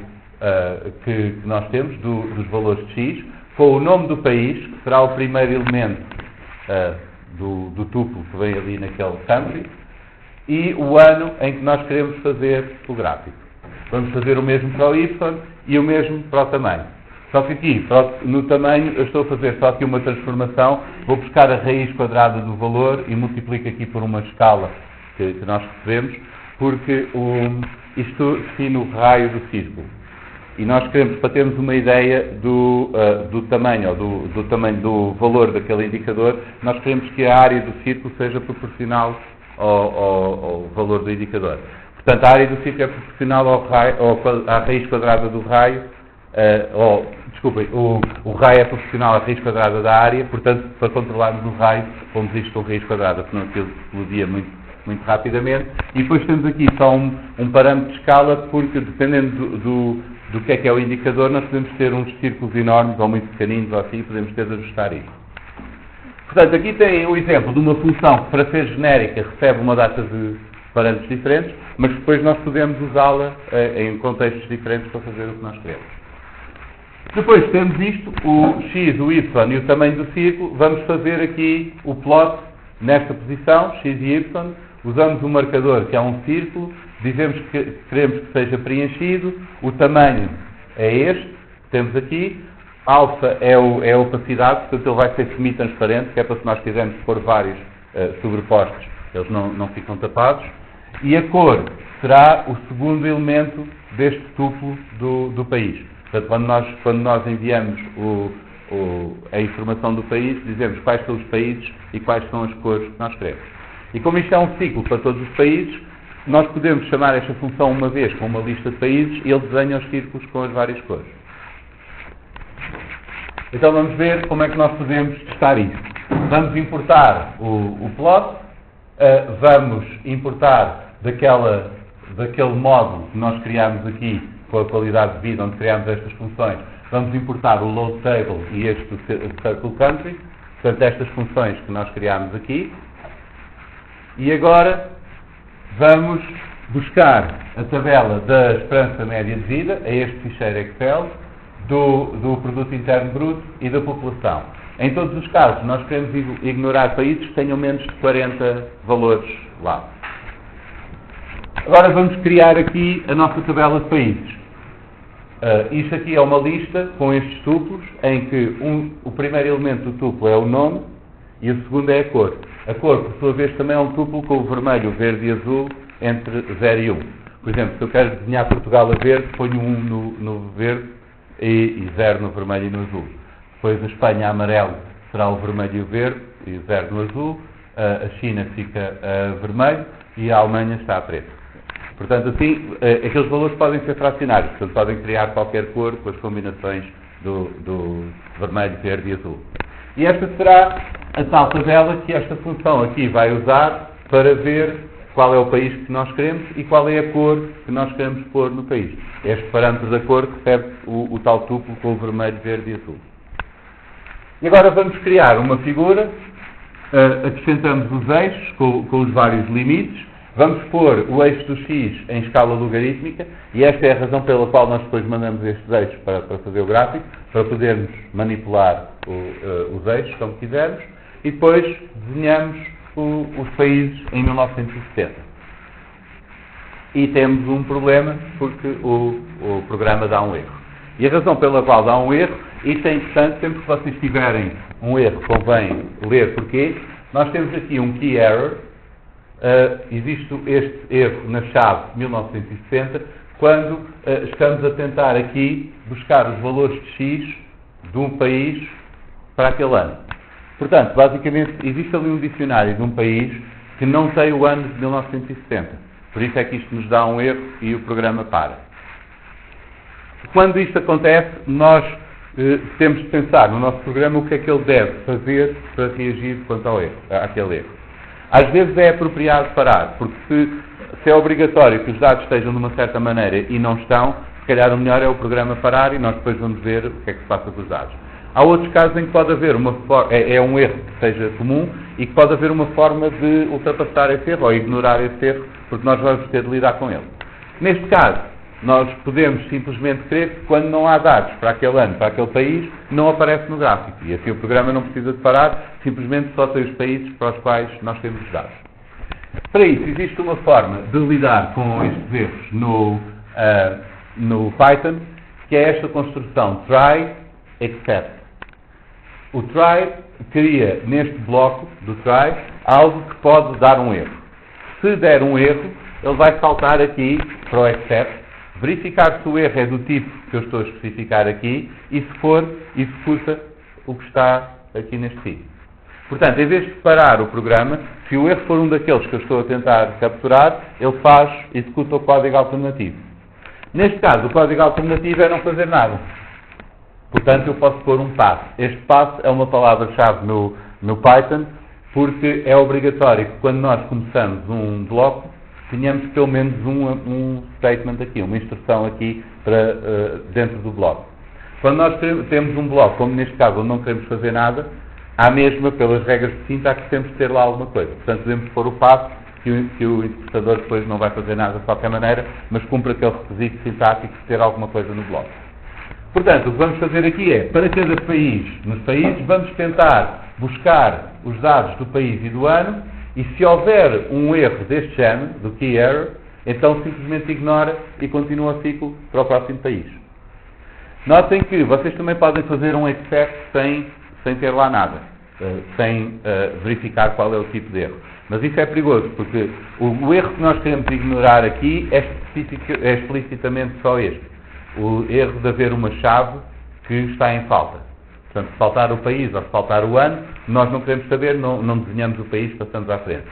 que nós temos dos valores de x, com o nome do país, que será o primeiro elemento do tuplo que vem ali naquele country, e o ano em que nós queremos fazer o gráfico. Vamos fazer o mesmo para o y e o mesmo para o tamanho. Só que aqui, no tamanho, eu estou a fazer só aqui uma transformação, vou buscar a raiz quadrada do valor e multiplico aqui por uma escala que nós recebemos, porque isto define o raio do círculo. E nós queremos, para termos uma ideia do tamanho, ou do tamanho do valor daquele indicador, nós queremos que a área do círculo seja proporcional ao valor do indicador. Portanto, a área do círculo é proporcional à raiz quadrada do raio, desculpem, o raio é proporcional à raiz quadrada da área, portanto, para controlarmos o raio, pomos isto com raiz quadrada, senão aquilo explodia muito rapidamente. E depois temos aqui só um parâmetro de escala, porque dependendo do que é o indicador, nós podemos ter uns círculos enormes ou muito pequeninos ou assim, podemos ter de ajustar isso. Portanto, aqui tem o exemplo de uma função que, para ser genérica, recebe uma data de parâmetros diferentes, mas depois nós podemos usá-la em contextos diferentes para fazer o que nós queremos. Depois temos isto, o x, o y e o tamanho do círculo. Vamos fazer aqui o plot nesta posição, x e y. Usamos um marcador que é um círculo, dizemos que queremos que seja preenchido, o tamanho é este, temos aqui. Alfa é a opacidade, portanto ele vai ser semi-transparente, que é para se nós quisermos pôr vários sobrepostos, eles não ficam tapados. E a cor será o segundo elemento deste tuplo do país. Portanto, quando nós enviamos a informação do país, dizemos quais são os países e quais são as cores que nós queremos. E como isto é um ciclo para todos os países, nós podemos chamar esta função uma vez com uma lista de países e ele desenha os círculos com as várias cores. Então vamos ver como é que nós podemos testar isso. Vamos importar o plot, vamos importar daquele módulo que nós criámos aqui com a qualidade de vida, onde criámos estas funções, vamos importar o load table e este circle country, portanto estas funções que nós criámos aqui. E agora vamos buscar a tabela da esperança média de vida a este ficheiro Excel, do produto interno bruto e da população. Em todos os casos, nós queremos ignorar países que tenham menos de 40 valores lá. Agora vamos criar aqui a nossa tabela de países. Isto aqui é uma lista com estes tuplos, em que o primeiro elemento do tuplo é o nome e o segundo é a cor. A cor, por sua vez, também é um tuplo com o vermelho, o verde e azul entre 0 e 1. Por exemplo, se eu quero desenhar Portugal a verde, ponho 1 no verde e 0 no vermelho e no azul. Depois a Espanha a amarelo será o vermelho e o verde e 0 no azul. A China fica vermelho e a Alemanha está a preto. Portanto, assim, aqueles valores podem ser fracionários, portanto, podem criar qualquer cor com as combinações do vermelho, verde e azul. E esta será a tal tabela que esta função aqui vai usar para ver qual é o país que nós queremos e qual é a cor que nós queremos pôr no país. Este parâmetro da cor recebe o tal tuplo com o vermelho, verde e azul. E agora vamos criar uma figura, acrescentamos os eixos com os vários limites, vamos pôr o eixo do x em escala logarítmica, e esta é a razão pela qual nós depois mandamos estes eixos para fazer o gráfico, para podermos manipular os eixos como quisermos, e depois desenhamos os países em 1970. E temos um problema porque o programa dá um erro. E a razão pela qual dá um erro, isto é importante, sempre que vocês tiverem um erro, convém ler porquê. Nós temos aqui um key error, existe este erro na chave 1960, quando estamos a tentar aqui buscar os valores de x de um país para aquele ano. Portanto, basicamente, existe ali um dicionário de um país que não tem o ano de 1970. Por isso é que isto nos dá um erro e o programa para. Quando isto acontece, nós temos de pensar no nosso programa o que é que ele deve fazer para reagir quanto ao erro, àquele erro. Às vezes é apropriado parar, porque se é obrigatório que os dados estejam de uma certa maneira e não estão, se calhar o melhor é o programa parar e nós depois vamos ver o que é que se passa com os dados. Há outros casos em que pode haver é um erro que seja comum e que pode haver uma forma de ultrapassar esse erro ou ignorar esse erro, porque nós vamos ter de lidar com ele. Neste caso, nós podemos simplesmente crer que quando não há dados para aquele ano, para aquele país, não aparece no gráfico. E assim o programa não precisa de parar, simplesmente só tem os países para os quais nós temos os dados. Para isso, existe uma forma de lidar com estes erros no Python, que é esta construção try, except. O try cria neste bloco do try algo que pode dar um erro. Se der um erro, ele vai saltar aqui para o except, verificar se o erro é do tipo que eu estou a especificar aqui e, se for, executa o que está aqui neste sítio. Portanto, em vez de parar o programa, se o erro for um daqueles que eu estou a tentar capturar, ele executa o código alternativo. Neste caso, o código alternativo é não fazer nada. Portanto, eu posso pôr um passo. Este passo é uma palavra-chave no Python, porque é obrigatório que quando nós começamos um bloco, tenhamos pelo menos um statement aqui, uma instrução aqui para dentro do bloco. Quando nós temos um bloco, como neste caso, onde não queremos fazer nada, há mesmo, pelas regras de sintaxe, temos de ter lá alguma coisa. Portanto, podemos pôr o passo, que o interpretador depois não vai fazer nada de qualquer maneira, mas cumpre aquele requisito sintático de ter alguma coisa no bloco. Portanto, o que vamos fazer aqui é, para cada país, nos países, vamos tentar buscar os dados do país e do ano, e se houver um erro deste género, do key error, então simplesmente ignora e continua o ciclo para o próximo país. Notem que vocês também podem fazer um except sem ter lá nada, sem verificar qual é o tipo de erro. Mas isso é perigoso, porque o erro que nós queremos ignorar aqui é explicitamente só este. O erro de haver uma chave que está em falta. Portanto, se faltar o país ou se faltar o ano, nós não queremos saber, não desenhamos o país, passamos à frente.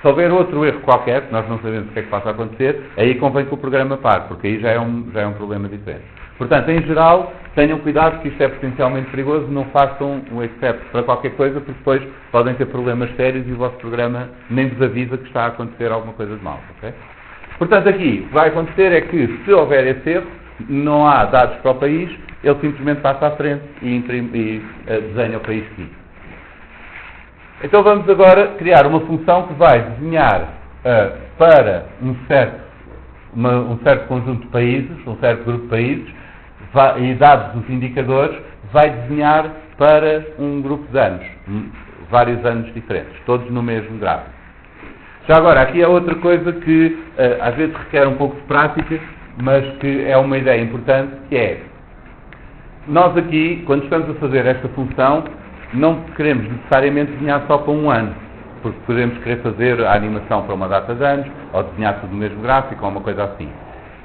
Se houver outro erro qualquer, que nós não sabemos o que é que passa a acontecer, aí convém que o programa pare, porque aí já é um problema diferente. Portanto, em geral, tenham cuidado que isto é potencialmente perigoso, não façam um except para qualquer coisa, porque depois podem ter problemas sérios e o vosso programa nem vos avisa que está a acontecer alguma coisa de mal. Okay? Portanto, aqui, o que vai acontecer é que, se houver esse erro, não há dados para o país, ele simplesmente passa à frente e desenha o país seguinte. Então vamos agora criar uma função que vai desenhar para um certo conjunto de países, um certo grupo de países, e dados os indicadores, vai desenhar para um grupo de anos, vários anos diferentes, todos no mesmo gráfico. Já agora, aqui é outra coisa que às vezes requer um pouco de prática, mas que é uma ideia importante, que é, nós aqui, quando estamos a fazer esta função, não queremos necessariamente desenhar só para um ano, porque podemos querer fazer a animação para uma data de anos, ou desenhar tudo no mesmo gráfico, ou uma coisa assim.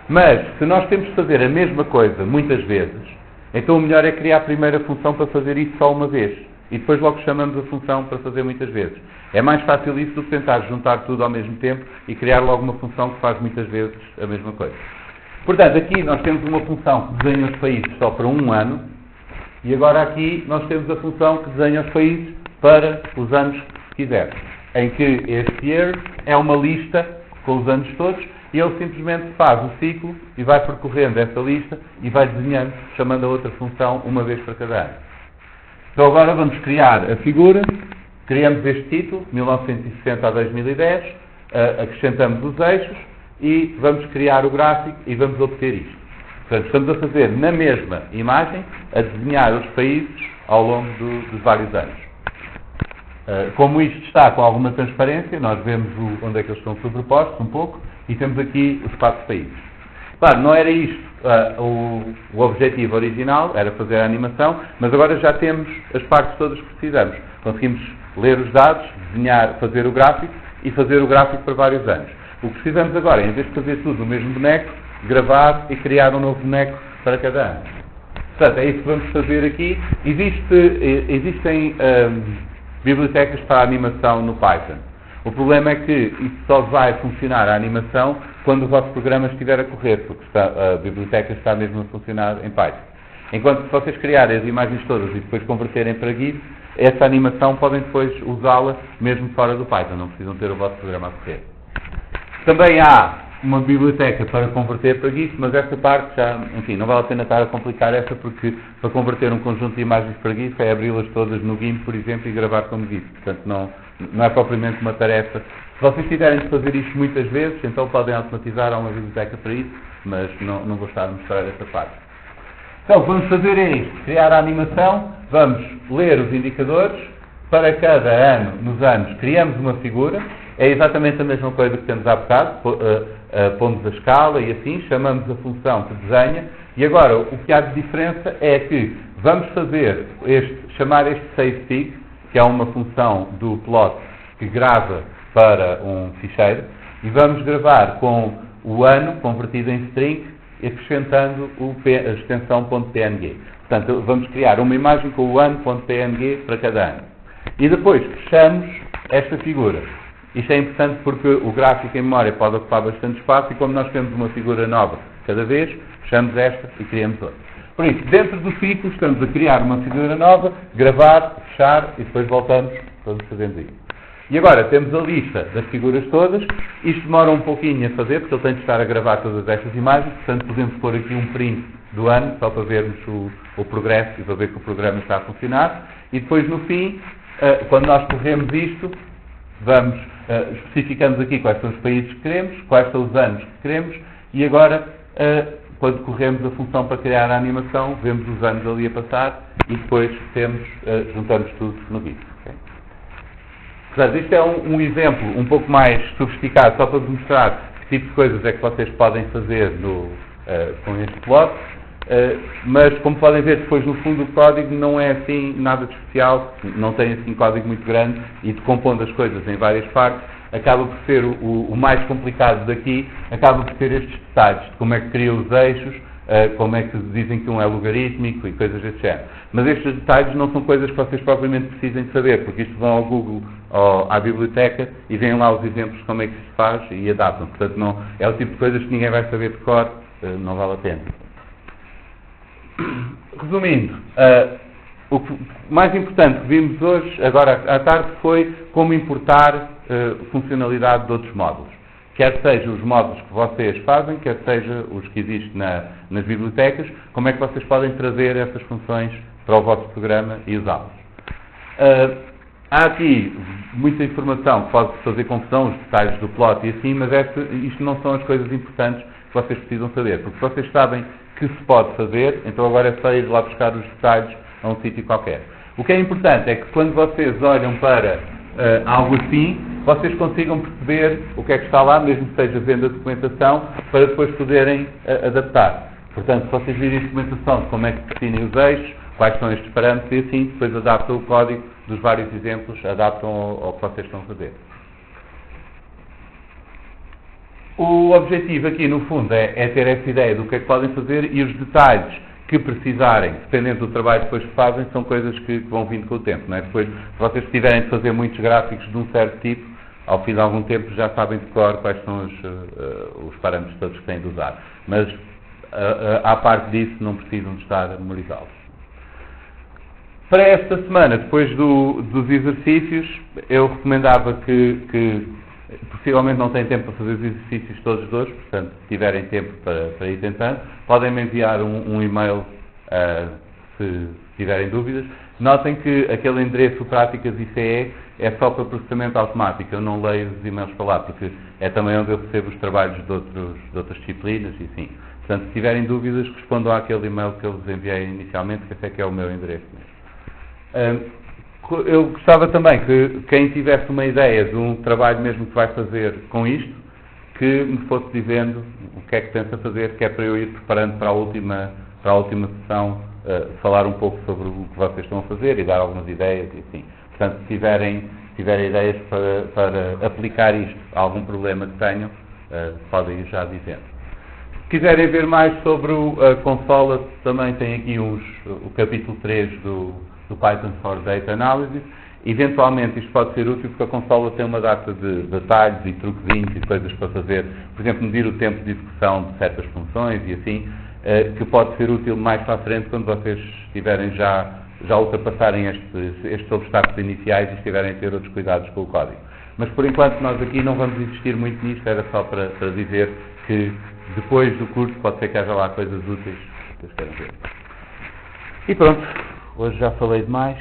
Mas, se nós temos de fazer a mesma coisa muitas vezes, então o melhor é criar a primeira função para fazer isso só uma vez. E depois logo chamamos a função para fazer muitas vezes. É mais fácil isso do que tentar juntar tudo ao mesmo tempo e criar logo uma função que faz muitas vezes a mesma coisa. Portanto, aqui nós temos uma função que desenha os países só para um ano, e agora aqui nós temos a função que desenha os países para os anos que quiser. Em que este year é uma lista com os anos todos, e ele simplesmente faz o ciclo e vai percorrendo essa lista e vai desenhando, chamando a outra função uma vez para cada ano. Então agora vamos criar a figura, criamos este título, 1960 a 2010, acrescentamos os eixos e vamos criar o gráfico e vamos obter isto. Portanto, estamos a fazer na mesma imagem, a desenhar os países ao longo dos vários anos. Como isto está com alguma transparência, nós vemos onde é que eles estão sobrepostos um pouco e temos aqui os 4 países. Claro, não era isto o objetivo original, era fazer a animação, mas agora já temos as partes todas que precisamos. Conseguimos ler os dados, desenhar, fazer o gráfico e fazer o gráfico para vários anos. O que precisamos agora, em vez de fazer tudo no mesmo boneco, gravar e criar um novo boneco para cada ano. Portanto, é isso que vamos fazer aqui. Existem bibliotecas para a animação no Python. O problema é que isso só vai funcionar a animação quando o vosso programa estiver a correr, porque a biblioteca está mesmo a funcionar em Python. Enquanto se vocês criarem as imagens todas e depois converterem para GIF, essa animação podem depois usá-la mesmo fora do Python, não precisam ter o vosso programa a correr. Também há uma biblioteca para converter para GIF, mas essa parte já, enfim, não vale a pena estar a complicar essa, porque para converter um conjunto de imagens para GIF é abri-las todas no GIMP, por exemplo, e gravar como GIF. Portanto, não é propriamente uma tarefa. Se vocês tiverem de fazer isto muitas vezes, então podem automatizar, há uma biblioteca para isso, mas não vou estar a mostrar essa parte. Então, o que vamos fazer é isto, criar a animação, vamos ler os indicadores, para cada ano, nos anos, criamos uma figura, é exatamente a mesma coisa que temos há bocado, pomos a escala e assim, chamamos a função que desenha, e agora o que há de diferença é que vamos fazer chamar este savefig, que é uma função do plot que grava para um ficheiro, e vamos gravar com o ano convertido em string, acrescentando a extensão .png. Portanto, vamos criar uma imagem com o ano.png para cada ano. E depois fechamos esta figura. Isto é importante porque o gráfico em memória pode ocupar bastante espaço e como nós temos uma figura nova cada vez, fechamos esta e criamos outra. Por isso, dentro do ciclo, estamos a criar uma figura nova, gravar, fechar e depois voltamos, fazendo isso. E agora temos a lista das figuras todas. Isto demora um pouquinho a fazer, porque ele tem de estar a gravar todas estas imagens, portanto podemos pôr aqui um print do ano, só para vermos o progresso e para ver que o programa está a funcionar. E depois no fim, quando nós corremos isto, especificamos aqui quais são os países que queremos, quais são os anos que queremos, e agora, quando corremos a função para criar a animação, vemos os anos ali a passar e depois juntamos tudo no GIF. Okay? Portanto, isto é um exemplo um pouco mais sofisticado, só para vos mostrar que tipo de coisas é que vocês podem fazer com este plot. Mas, como podem ver, depois no fundo o código não é assim nada de especial, não tem assim código muito grande e decompondo as coisas em várias partes, acaba por ser o mais complicado daqui, acaba por ser estes detalhes, de como é que cria os eixos, como é que dizem que um é logarítmico e coisas desse género. Mas estes detalhes não são coisas que vocês propriamente precisem de saber, porque isto vão ao Google ou à biblioteca e veem lá os exemplos de como é que se faz e adaptam. Portanto, não, é o tipo de coisas que ninguém vai saber de cor, não vale a pena. Resumindo, o mais importante que vimos hoje, agora à tarde, foi como importar funcionalidade de outros módulos. Quer sejam os módulos que vocês fazem, quer sejam os que existem nas bibliotecas, como é que vocês podem trazer essas funções para o vosso programa e usá-los. Há aqui muita informação que pode fazer confusão, os detalhes do plot e assim, mas isto não são as coisas importantes que vocês precisam saber, porque vocês sabem que se pode fazer, então agora é só ir lá buscar os detalhes a um sítio qualquer. O que é importante é que quando vocês olham para algo assim, vocês consigam perceber o que é que está lá, mesmo que seja vendo a documentação, para depois poderem adaptar. Portanto, se vocês virem a documentação de como é que definem os eixos, quais são estes parâmetros e assim, depois adaptam o código dos vários exemplos, adaptam ao que vocês estão a fazer. O objetivo aqui, no fundo, é ter essa ideia do que é que podem fazer e os detalhes que precisarem, dependendo do trabalho que depois fazem, são coisas que vão vindo com o tempo. Não é? Depois, se vocês tiverem de fazer muitos gráficos de um certo tipo, ao fim de algum tempo já sabem de cor quais são os parâmetros todos que têm de usar. Mas, à parte disso, não precisam de estar a memorizá-los. Para esta semana, depois dos exercícios, eu recomendava que possivelmente não têm tempo para fazer os exercícios todos os hoje, portanto, se tiverem tempo para ir tentando, podem me enviar um e-mail se tiverem dúvidas. Notem que aquele endereço práticas ICE é só para processamento automático, eu não leio os e-mails para lá, porque é também onde eu recebo os trabalhos de outras disciplinas e sim. Portanto, se tiverem dúvidas, respondam àquele e-mail que eu vos enviei inicialmente, que esse é que é o meu endereço mesmo. Eu gostava também que quem tivesse uma ideia de um trabalho mesmo que vai fazer com isto, que me fosse dizendo o que é que pensa fazer, que é para eu ir preparando para a última sessão, falar um pouco sobre o que vocês estão a fazer e dar algumas ideias e assim. Portanto, se tiverem ideias para aplicar isto a algum problema que tenham, podem ir já dizendo. Se quiserem ver mais sobre a consola, também tem aqui o capítulo 3 do Python for Data Analysis. Eventualmente isto pode ser útil porque a consola tem uma data de detalhes e truquezinhos e coisas para fazer, por exemplo, medir o tempo de execução de certas funções e assim, que pode ser útil mais para a frente quando vocês estiverem já ultrapassarem estes obstáculos iniciais e estiverem a ter outros cuidados com o código. Mas por enquanto nós aqui não vamos insistir muito nisto, era só para dizer que depois do curso pode ser que haja lá coisas úteis que vocês queiram ver. E pronto. Hoje já falei demais.